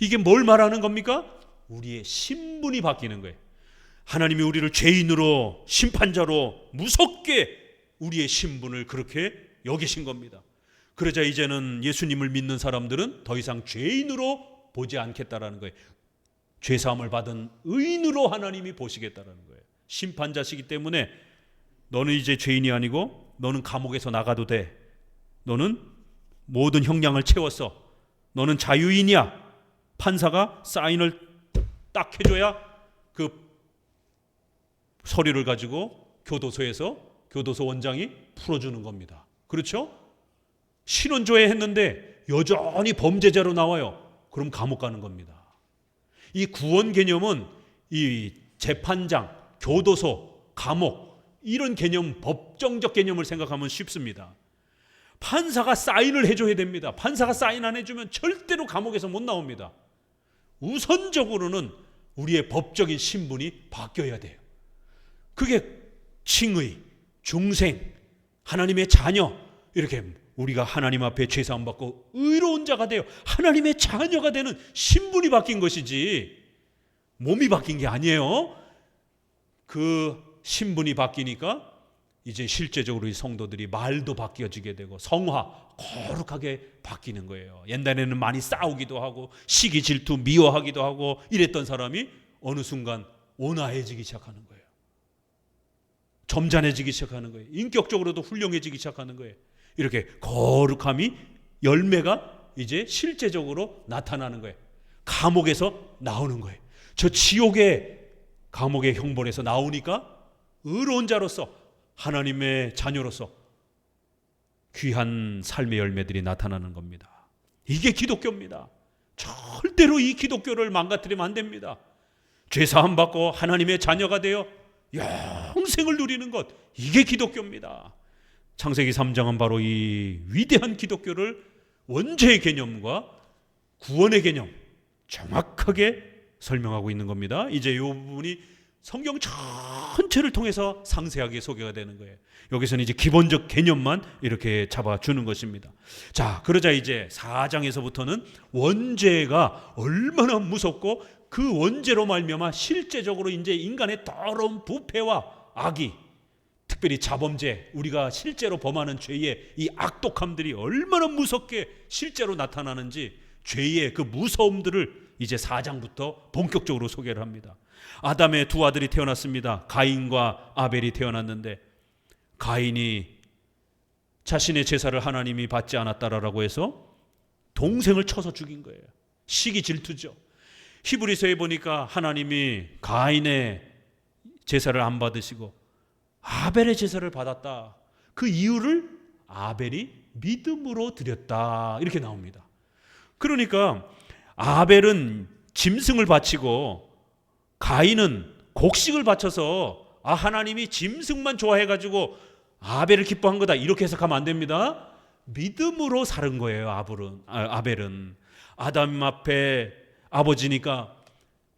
이게 뭘 말하는 겁니까? 우리의 신분이 바뀌는 거예요. 하나님이 우리를 죄인으로, 심판자로 무섭게 우리의 신분을 그렇게 여기신 겁니다. 그러자 이제는 예수님을 믿는 사람들은 더 이상 죄인으로 보지 않겠다라는 거예요. 죄사함을 받은 의인으로 하나님이 보시겠다라는 거예요. 심판자시기 때문에 너는 이제 죄인이 아니고 너는 감옥에서 나가도 돼. 너는 모든 형량을 채웠어. 너는 자유인이야. 판사가 사인을 딱 해줘야 그 서류를 가지고 교도소에서 교도소 원장이 풀어주는 겁니다. 그렇죠? 신원조회 했는데 여전히 범죄자로 나와요. 그럼 감옥 가는 겁니다. 이 구원 개념은 이 재판장, 교도소, 감옥 이런 개념, 법정적 개념을 생각하면 쉽습니다. 판사가 사인을 해줘야 됩니다. 판사가 사인 안 해주면 절대로 감옥에서 못 나옵니다. 우선적으로는 우리의 법적인 신분이 바뀌어야 돼요. 그게 칭의, 중생, 하나님의 자녀, 이렇게 우리가 하나님 앞에 죄사함 받고 의로운 자가 되어 하나님의 자녀가 되는 신분이 바뀐 것이지 몸이 바뀐 게 아니에요. 그 신분이 바뀌니까 이제 실제적으로 이 성도들이 말도 바뀌어지게 되고 성화, 거룩하게 바뀌는 거예요. 옛날에는 많이 싸우기도 하고 시기 질투 미워하기도 하고 이랬던 사람이 어느 순간 온화해지기 시작하는 거예요. 점잖해지기 시작하는 거예요. 인격적으로도 훌륭해지기 시작하는 거예요. 이렇게 거룩함이 열매가 이제 실제적으로 나타나는 거예요. 감옥에서 나오는 거예요. 저 지옥의 감옥의 형벌에서 나오니까 의로운 자로서 하나님의 자녀로서 귀한 삶의 열매들이 나타나는 겁니다. 이게 기독교입니다. 절대로 이 기독교를 망가뜨리면 안 됩니다. 죄사함 받고 하나님의 자녀가 되어 영생을 누리는 것, 이게 기독교입니다. 창세기 3장은 바로 이 위대한 기독교를 원죄의 개념과 구원의 개념 정확하게 설명하고 있는 겁니다. 이제 이 부분이 성경 전체를 통해서 상세하게 소개가 되는 거예요. 여기서는 이제 기본적 개념만 이렇게 잡아주는 것입니다. 자, 그러자 이제 4장에서부터는 원죄가 얼마나 무섭고 그 원죄로 말미암아 실제적으로 이제 인간의 더러운 부패와 악이, 특별히 자범죄, 우리가 실제로 범하는 죄의 이 악독함들이 얼마나 무섭게 실제로 나타나는지 죄의 그 무서움들을 이제 4장부터 본격적으로 소개를 합니다. 아담의 두 아들이 태어났습니다. 가인과 아벨이 태어났는데 가인이 자신의 제사를 하나님이 받지 않았다라고 해서 동생을 쳐서 죽인 거예요. 시기 질투죠. 히브리서에 보니까 하나님이 가인의 제사를 안 받으시고 아벨의 제사를 받았다. 그 이유를 아벨이 믿음으로 드렸다. 이렇게 나옵니다. 그러니까 아벨은 짐승을 바치고 가인은 곡식을 바쳐서 하나님이 짐승만 좋아해가지고 아벨을 기뻐한 거다. 이렇게 해석하면 안 됩니다. 믿음으로 살은 거예요. 아벨은 아담 앞에 아버지니까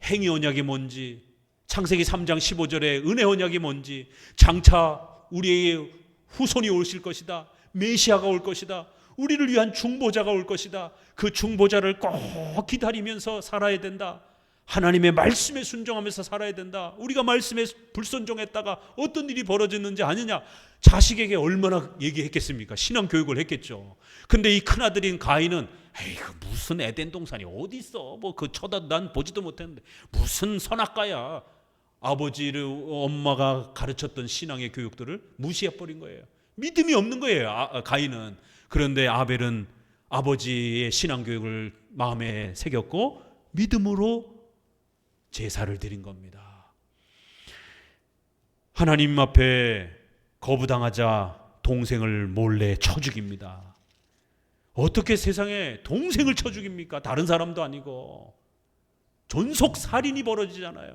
행위 언약이 뭔지, 창세기 3장 15절에 은혜 언약이 뭔지, 장차 우리의 후손이 오실 것이다, 메시아가 올 것이다, 우리를 위한 중보자가 올 것이다, 그 중보자를 꼭 기다리면서 살아야 된다, 하나님의 말씀에 순종하면서 살아야 된다, 우리가 말씀에 불순종했다가 어떤 일이 벌어졌는지 아느냐, 자식에게 얼마나 얘기했겠습니까? 신앙교육을 했겠죠. 근데 이 큰아들인 가인은 에이, 그 무슨 에덴 동산이 어디 있어? 뭐 그 쳐다 난 보지도 못했는데 무슨 선악과야? 아버지를 엄마가 가르쳤던 신앙의 교육들을 무시해 버린 거예요. 믿음이 없는 거예요. 가인은. 그런데 아벨은 아버지의 신앙 교육을 마음에 새겼고 믿음으로 제사를 드린 겁니다. 하나님 앞에 거부당하자 동생을 몰래 쳐 죽입니다. 어떻게 세상에 동생을 쳐 죽입니까? 다른 사람도 아니고. 전속 살인이 벌어지잖아요.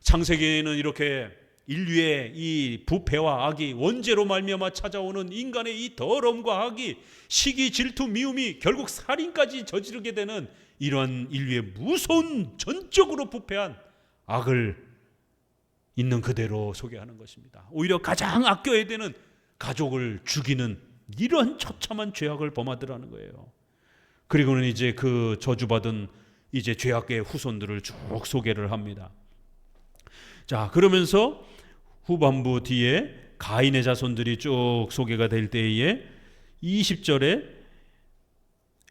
창세기에는 이렇게 인류의 이 부패와 악이 원죄로 말미암아 찾아오는 인간의 이 더러움과 악이 시기, 질투, 미움이 결국 살인까지 저지르게 되는 이러한 인류의 무서운 전적으로 부패한 악을 있는 그대로 소개하는 것입니다. 오히려 가장 아껴야 되는 가족을 죽이는 이런 처참한 죄악을 범하더라는 거예요. 그리고는 이제 그 저주받은 이제 죄악의 후손들을 쭉 소개를 합니다. 자, 그러면서 후반부 뒤에 가인의 자손들이 쭉 소개가 될 때에 20절에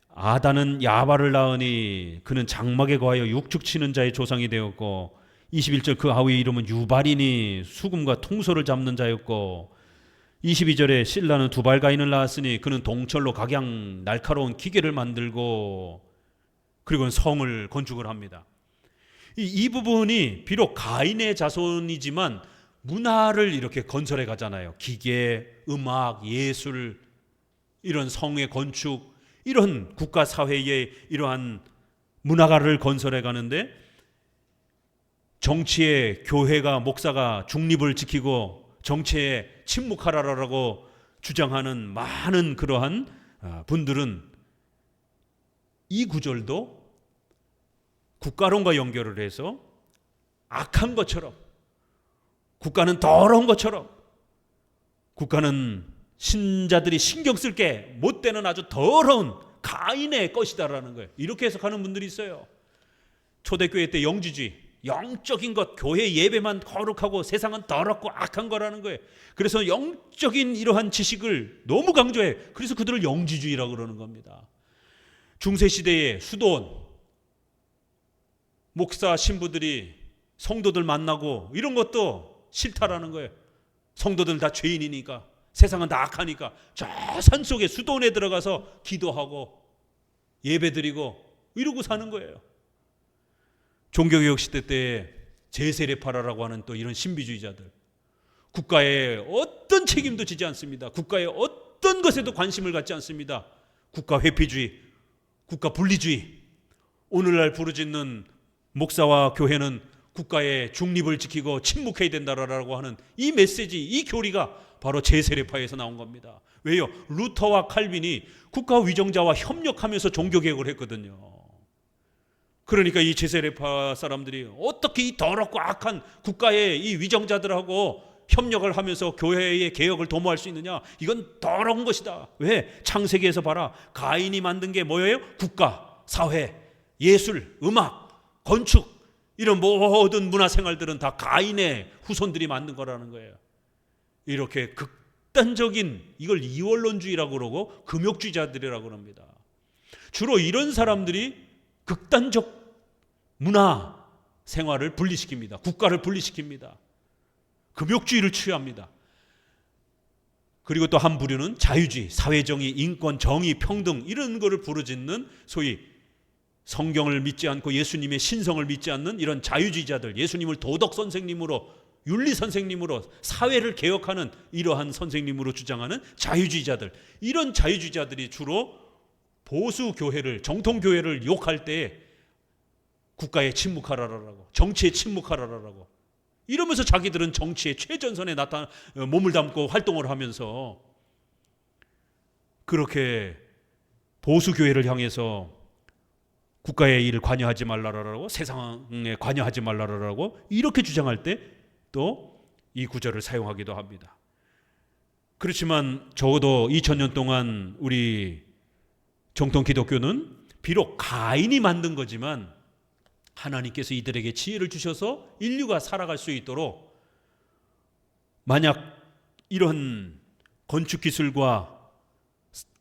아단은 야발을 낳으니 그는 장막에 거하여 육축치는 자의 조상이 되었고, 21절 그 아우의 이름은 유발이니 수금과 통소를 잡는 자였고, 22절에 실라는 두발가인을 낳았으니 그는 동철로 각양 날카로운 기계를 만들고, 그리고 성을 건축을 합니다. 이 부분이 비록 가인의 자손이지만 문화를 이렇게 건설해 가잖아요. 기계, 음악, 예술, 이런 성의 건축, 이런 국가 사회의 이러한 문화가를 건설해 가는데, 정치에 교회가 목사가 중립을 지키고 정치에 침묵하라라고 주장하는 많은 그러한 분들은 이 구절도 국가론과 연결을 해서 악한 것처럼, 국가는 더러운 것처럼, 국가는 신자들이 신경 쓸 게 못 되는 아주 더러운 가인의 것이다라는 거예요. 이렇게 해석하는 분들이 있어요. 초대교회 때 영지주의, 영적인 것, 교회 예배만 거룩하고 세상은 더럽고 악한 거라는 거예요. 그래서 영적인 이러한 지식을 너무 강조해. 그래서 그들을 영지주의라고 그러는 겁니다. 중세시대의 수도원, 목사 신부들이 성도들 만나고 이런 것도 싫다라는 거예요. 성도들 다 죄인이니까, 세상은 다 악하니까 저 산속에 수도원에 들어가서 기도하고 예배드리고 이러고 사는 거예요. 종교개혁 시대 때 제세례파라라고 하는 또 이런 신비주의자들, 국가에 어떤 책임도 지지 않습니다. 국가의 어떤 것에도 관심을 갖지 않습니다. 국가 회피주의, 국가 분리주의. 오늘날 부르짖는 목사와 교회는 국가의 중립을 지키고 침묵해야 된다라고 하는 이 메시지, 이 교리가 바로 제세례파에서 나온 겁니다. 왜요? 루터와 칼빈이 국가 위정자와 협력하면서 종교개혁을 했거든요. 그러니까 이 제세례파 사람들이 어떻게 이 더럽고 악한 국가의 이 위정자들하고 협력을 하면서 교회의 개혁을 도모할 수 있느냐? 이건 더러운 것이다. 왜? 창세기에서 봐라. 가인이 만든 게 뭐예요? 국가, 사회, 예술, 음악, 건축, 이런 모든 문화생활들은 다 가인의 후손들이 만든 거라는 거예요. 이렇게 극단적인, 이걸 이원론주의라고 그러고 금욕주의자들이라고 합니다. 주로 이런 사람들이 극단적 문화 생활을 분리시킵니다. 국가를 분리시킵니다. 금욕주의를 취합니다. 그리고 또 한 부류는 자유주의, 사회정의, 인권, 정의, 평등 이런 거를 부르짖는 소위 성경을 믿지 않고 예수님의 신성을 믿지 않는 이런 자유주의자들, 예수님을 도덕 선생님으로, 윤리 선생님으로, 사회를 개혁하는 이러한 선생님으로 주장하는 자유주의자들, 이런 자유주의자들이 주로 보수 교회를, 정통 교회를 욕할 때에 국가에 침묵하라라고, 정치에 침묵하라라고 이러면서 자기들은 정치의 최전선에 몸을 담고 활동을 하면서 그렇게 보수 교회를 향해서 국가의 일을 관여하지 말라라고, 세상에 관여하지 말라라고 이렇게 주장할 때 또 이 구절을 사용하기도 합니다. 그렇지만 적어도 2000년 동안 우리 정통 기독교는 비록 가인이 만든 거지만 하나님께서 이들에게 지혜를 주셔서 인류가 살아갈 수 있도록, 만약 이런 건축 기술과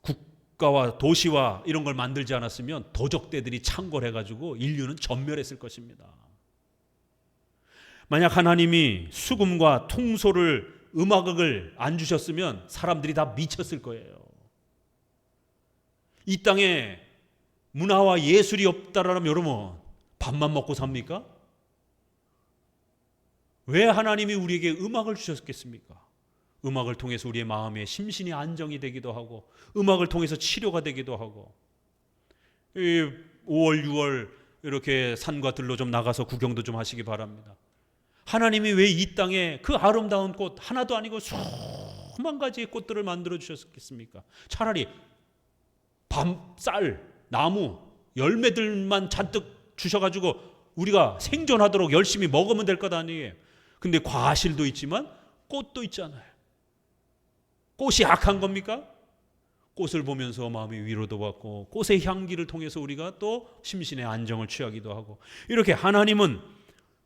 국가와 도시와 이런 걸 만들지 않았으면 도적대들이 창궐해가지고 인류는 전멸했을 것입니다. 만약 하나님이 수금과 통소를, 음악을 안 주셨으면 사람들이 다 미쳤을 거예요. 이 땅에 문화와 예술이 없다라면 여러분 밥만 먹고 삽니까? 왜 하나님이 우리에게 음악을 주셨겠습니까? 음악을 통해서 우리의 마음에 심신이 안정이 되기도 하고, 음악을 통해서 치료가 되기도 하고, 5월 6월 이렇게 산과 들로 좀 나가서 구경도 좀 하시기 바랍니다. 하나님이 왜 이 땅에 그 아름다운 꽃 하나도 아니고 수만 가지의 꽃들을 만들어 주셨겠습니까? 차라리 쌀, 나무, 열매들만 잔뜩 주셔가지고 우리가 생존하도록 열심히 먹으면 될 것 아니에요. 근데 과실도 있지만 꽃도 있잖아요. 꽃이 악한 겁니까? 꽃을 보면서 마음의 위로도 받고, 꽃의 향기를 통해서 우리가 또 심신의 안정을 취하기도 하고, 이렇게 하나님은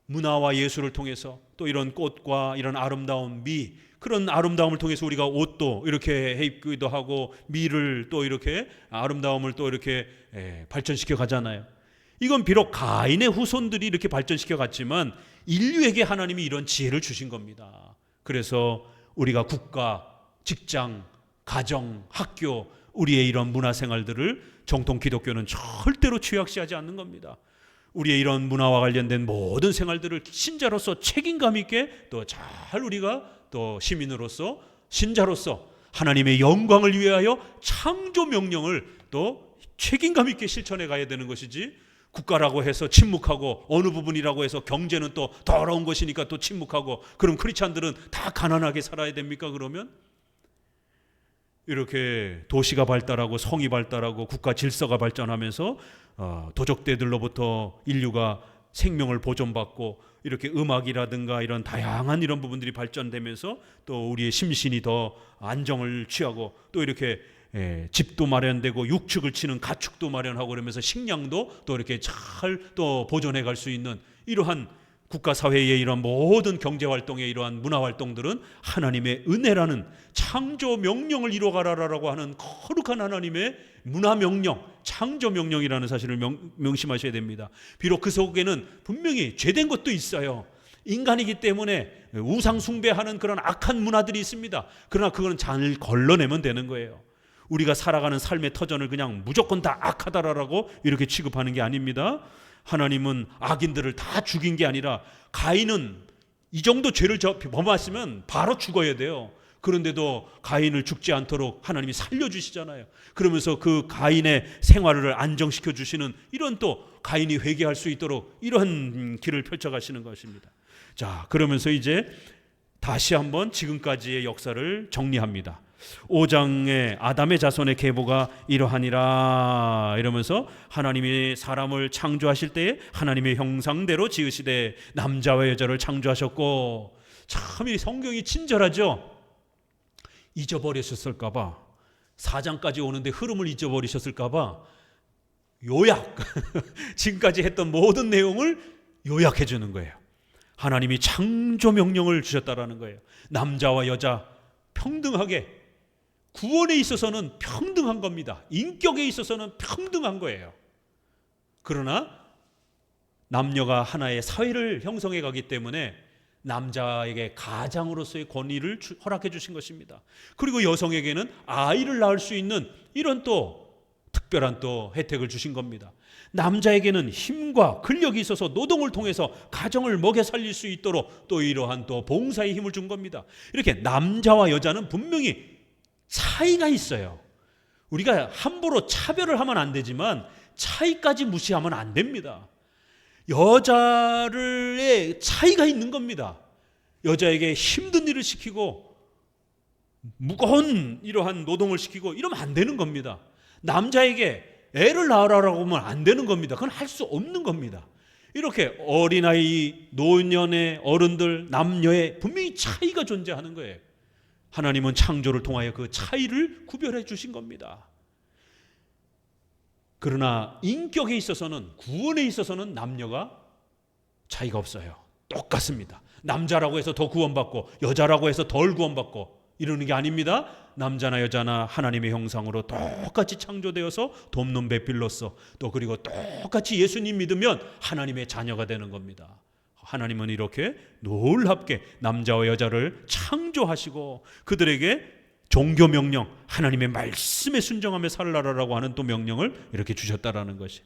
문화와 예술을 통해서 또 이런 꽃과 이런 아름다운 미, 그런 아름다움을 통해서 우리가 옷도 이렇게 입기도 하고, 미를 또 이렇게 아름다움을 또 이렇게 발전시켜 가잖아요. 이건 비록 가인의 후손들이 이렇게 발전시켜 갔지만 인류에게 하나님이 이런 지혜를 주신 겁니다. 그래서 우리가 국가, 직장, 가정, 학교, 우리의 이런 문화생활들을 정통 기독교는 절대로 죄악시하지 않는 겁니다. 우리의 이런 문화와 관련된 모든 생활들을 신자로서 책임감 있게 또 잘 우리가 또 시민으로서, 신자로서 하나님의 영광을 위하여 창조 명령을 또 책임감 있게 실천해 가야 되는 것이지, 국가라고 해서 침묵하고 어느 부분이라고 해서 경제는 또 더러운 것이니까 또 침묵하고, 그럼 크리스찬들은 다 가난하게 살아야 됩니까? 그러면 이렇게 도시가 발달하고 성이 발달하고 국가 질서가 발전하면서 도적대들로부터 인류가 생명을 보존받고, 이렇게 음악이라든가 이런 다양한 이런 부분들이 발전되면서 또 우리의 심신이 더 안정을 취하고, 또 이렇게 집도 마련되고 육축을 치는 가축도 마련하고, 그러면서 식량도 또 이렇게 잘 또 보존해 갈 수 있는 이러한 국가 사회의 이런 모든 경제 활동의 이러한 문화 활동들은 하나님의 은혜라는 창조 명령을 이루어가라라고 하는 거룩한 하나님의 문화 명령, 창조 명령이라는 사실을 명심하셔야 됩니다. 비록 그 속에는 분명히 죄된 것도 있어요. 인간이기 때문에 우상 숭배하는 그런 악한 문화들이 있습니다. 그러나 그거는 잘 걸러내면 되는 거예요. 우리가 살아가는 삶의 터전을 그냥 무조건 다 악하다라고 이렇게 취급하는 게 아닙니다. 하나님은 악인들을 다 죽인 게 아니라, 가인은 이 정도 죄를 범했으면 바로 죽어야 돼요. 그런데도 가인을 죽지 않도록 하나님이 살려주시잖아요. 그러면서 그 가인의 생활을 안정시켜 주시는 이런, 또 가인이 회개할 수 있도록 이런 길을 펼쳐가시는 것입니다. 자, 그러면서 이제 다시 한번 지금까지의 역사를 정리합니다. 5장에 아담의 자손의 계보가 이러하니라 이러면서 하나님이 사람을 창조하실 때에 하나님의 형상대로 지으시되 남자와 여자를 창조하셨고. 참 이 성경이 친절하죠. 잊어버리셨을까봐, 4장까지 오는데 흐름을 잊어버리셨을까봐 요약 지금까지 했던 모든 내용을 요약해 주는 거예요. 하나님이 창조 명령을 주셨다라는 거예요. 남자와 여자 평등하게, 구원에 있어서는 평등한 겁니다. 인격에 있어서는 평등한 거예요. 그러나 남녀가 하나의 사회를 형성해 가기 때문에 남자에게 가장으로서의 권위를 허락해 주신 것입니다. 그리고 여성에게는 아이를 낳을 수 있는 이런 또 특별한 또 혜택을 주신 겁니다. 남자에게는 힘과 근력이 있어서 노동을 통해서 가정을 먹여 살릴 수 있도록 또 이러한 또 봉사의 힘을 준 겁니다. 이렇게 남자와 여자는 분명히 차이가 있어요. 우리가 함부로 차별을 하면 안 되지만 차이까지 무시하면 안 됩니다. 여자의 차이가 있는 겁니다. 여자에게 힘든 일을 시키고 무거운 이러한 노동을 시키고 이러면 안 되는 겁니다. 남자에게 애를 낳으라고 하면 안 되는 겁니다. 그건 할 수 없는 겁니다. 이렇게 어린아이, 노년의 어른들, 남녀의 분명히 차이가 존재하는 거예요. 하나님은 창조를 통하여 그 차이를 구별해 주신 겁니다. 그러나 인격에 있어서는, 구원에 있어서는 남녀가 차이가 없어요. 똑같습니다. 남자라고 해서 더 구원받고 여자라고 해서 덜 구원받고 이러는 게 아닙니다. 남자나 여자나 하나님의 형상으로 똑같이 창조되어서 돕는 배필로서 또 그리고 똑같이 예수님 믿으면 하나님의 자녀가 되는 겁니다. 하나님은 이렇게 놀랍게 남자와 여자를 창조하시고 그들에게 종교 명령, 하나님의 말씀에 순종하며 살라라고 하는 또 명령을 이렇게 주셨다라는 것이.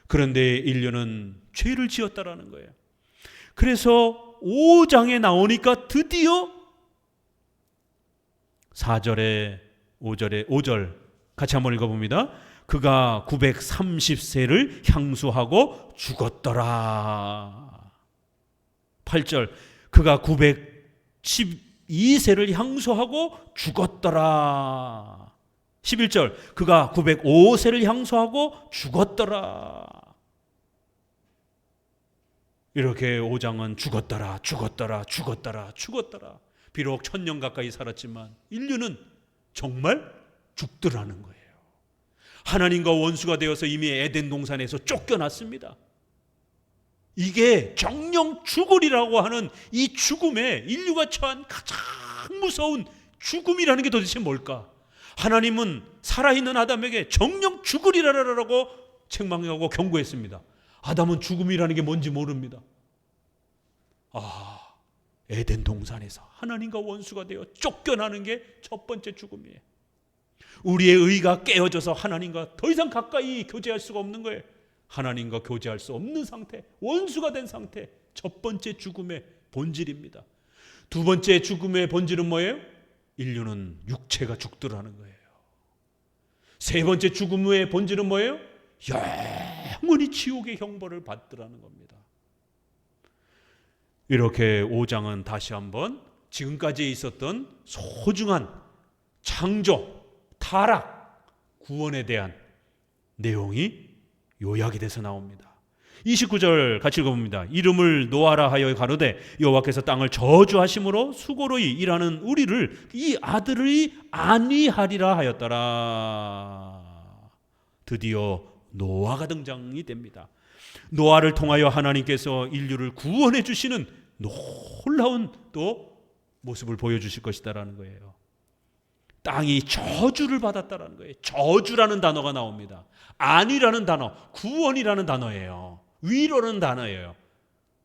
그런데 인류는 죄를 지었다라는 거예요. 그래서 5장에 나오니까 드디어 4절에 5절 같이 한번 읽어봅니다. 그가 930세를 향수하고 죽었더라. 8절 그가 912세를 향수하고 죽었더라. 11절 그가 905세를 향수하고 죽었더라. 이렇게 5장은 죽었더라 죽었더라 죽었더라 죽었더라. 비록 1000년 가까이 살았지만 인류는 정말 죽더라는 거예요. 하나님과 원수가 되어서 이미 에덴 동산에서 쫓겨났습니다. 이게 정령 죽으리라고 하는 이 죽음에 인류가 처한 가장 무서운 죽음이라는 게 도대체 뭘까? 하나님은 살아있는 아담에게 정령 죽으리라고 책망하고 경고했습니다. 아담은 죽음이라는 게 뭔지 모릅니다. 에덴 동산에서 하나님과 원수가 되어 쫓겨나는 게 첫 번째 죽음이에요. 우리의 의가 깨어져서 하나님과 더 이상 가까이 교제할 수가 없는 거예요. 하나님과 교제할 수 없는 상태, 원수가 된 상태, 첫 번째 죽음의 본질입니다. 두 번째 죽음의 본질은 뭐예요? 인류는 육체가 죽더라는 거예요. 세 번째 죽음의 본질은 뭐예요? 영원히 지옥의 형벌을 받더라는 겁니다. 이렇게 5장은 다시 한번 지금까지 있었던 소중한 창조, 타락, 구원에 대한 내용이 요약이 돼서 나옵니다. 29절 같이 읽어봅니다. 이름을 노아라 하여 가로되 여호와께서 땅을 저주하심으로 수고로이 일하는 우리를 이 아들이 안위하리라 하였더라. 드디어 노아가 등장이 됩니다. 노아를 통하여 하나님께서 인류를 구원해 주시는 놀라운 또 모습을 보여주실 것이다라는 거예요. 땅이 저주를 받았다라는 거예요. 저주라는 단어가 나옵니다. 안위라는 단어, 구원이라는 단어예요. 위로라는 단어예요.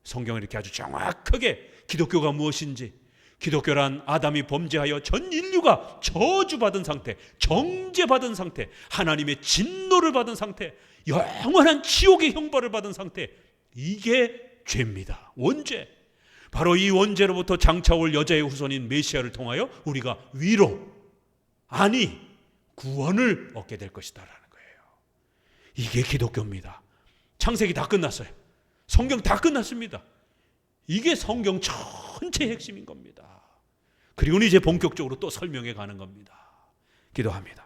성경은 이렇게 아주 정확하게 기독교가 무엇인지, 기독교란 아담이 범죄하여 전 인류가 저주받은 상태, 정죄받은 상태, 하나님의 진노를 받은 상태, 영원한 지옥의 형벌을 받은 상태, 이게 죄입니다. 원죄. 바로 이 원죄로부터 장차올 여자의 후손인 메시아를 통하여 우리가 위로, 아니 구원을 얻게 될 것이다라는 거예요. 이게 기독교입니다. 창세기 다 끝났어요. 성경 다 끝났습니다. 이게 성경 전체의 핵심인 겁니다. 그리고 이제 본격적으로 또 설명해 가는 겁니다. 기도합니다.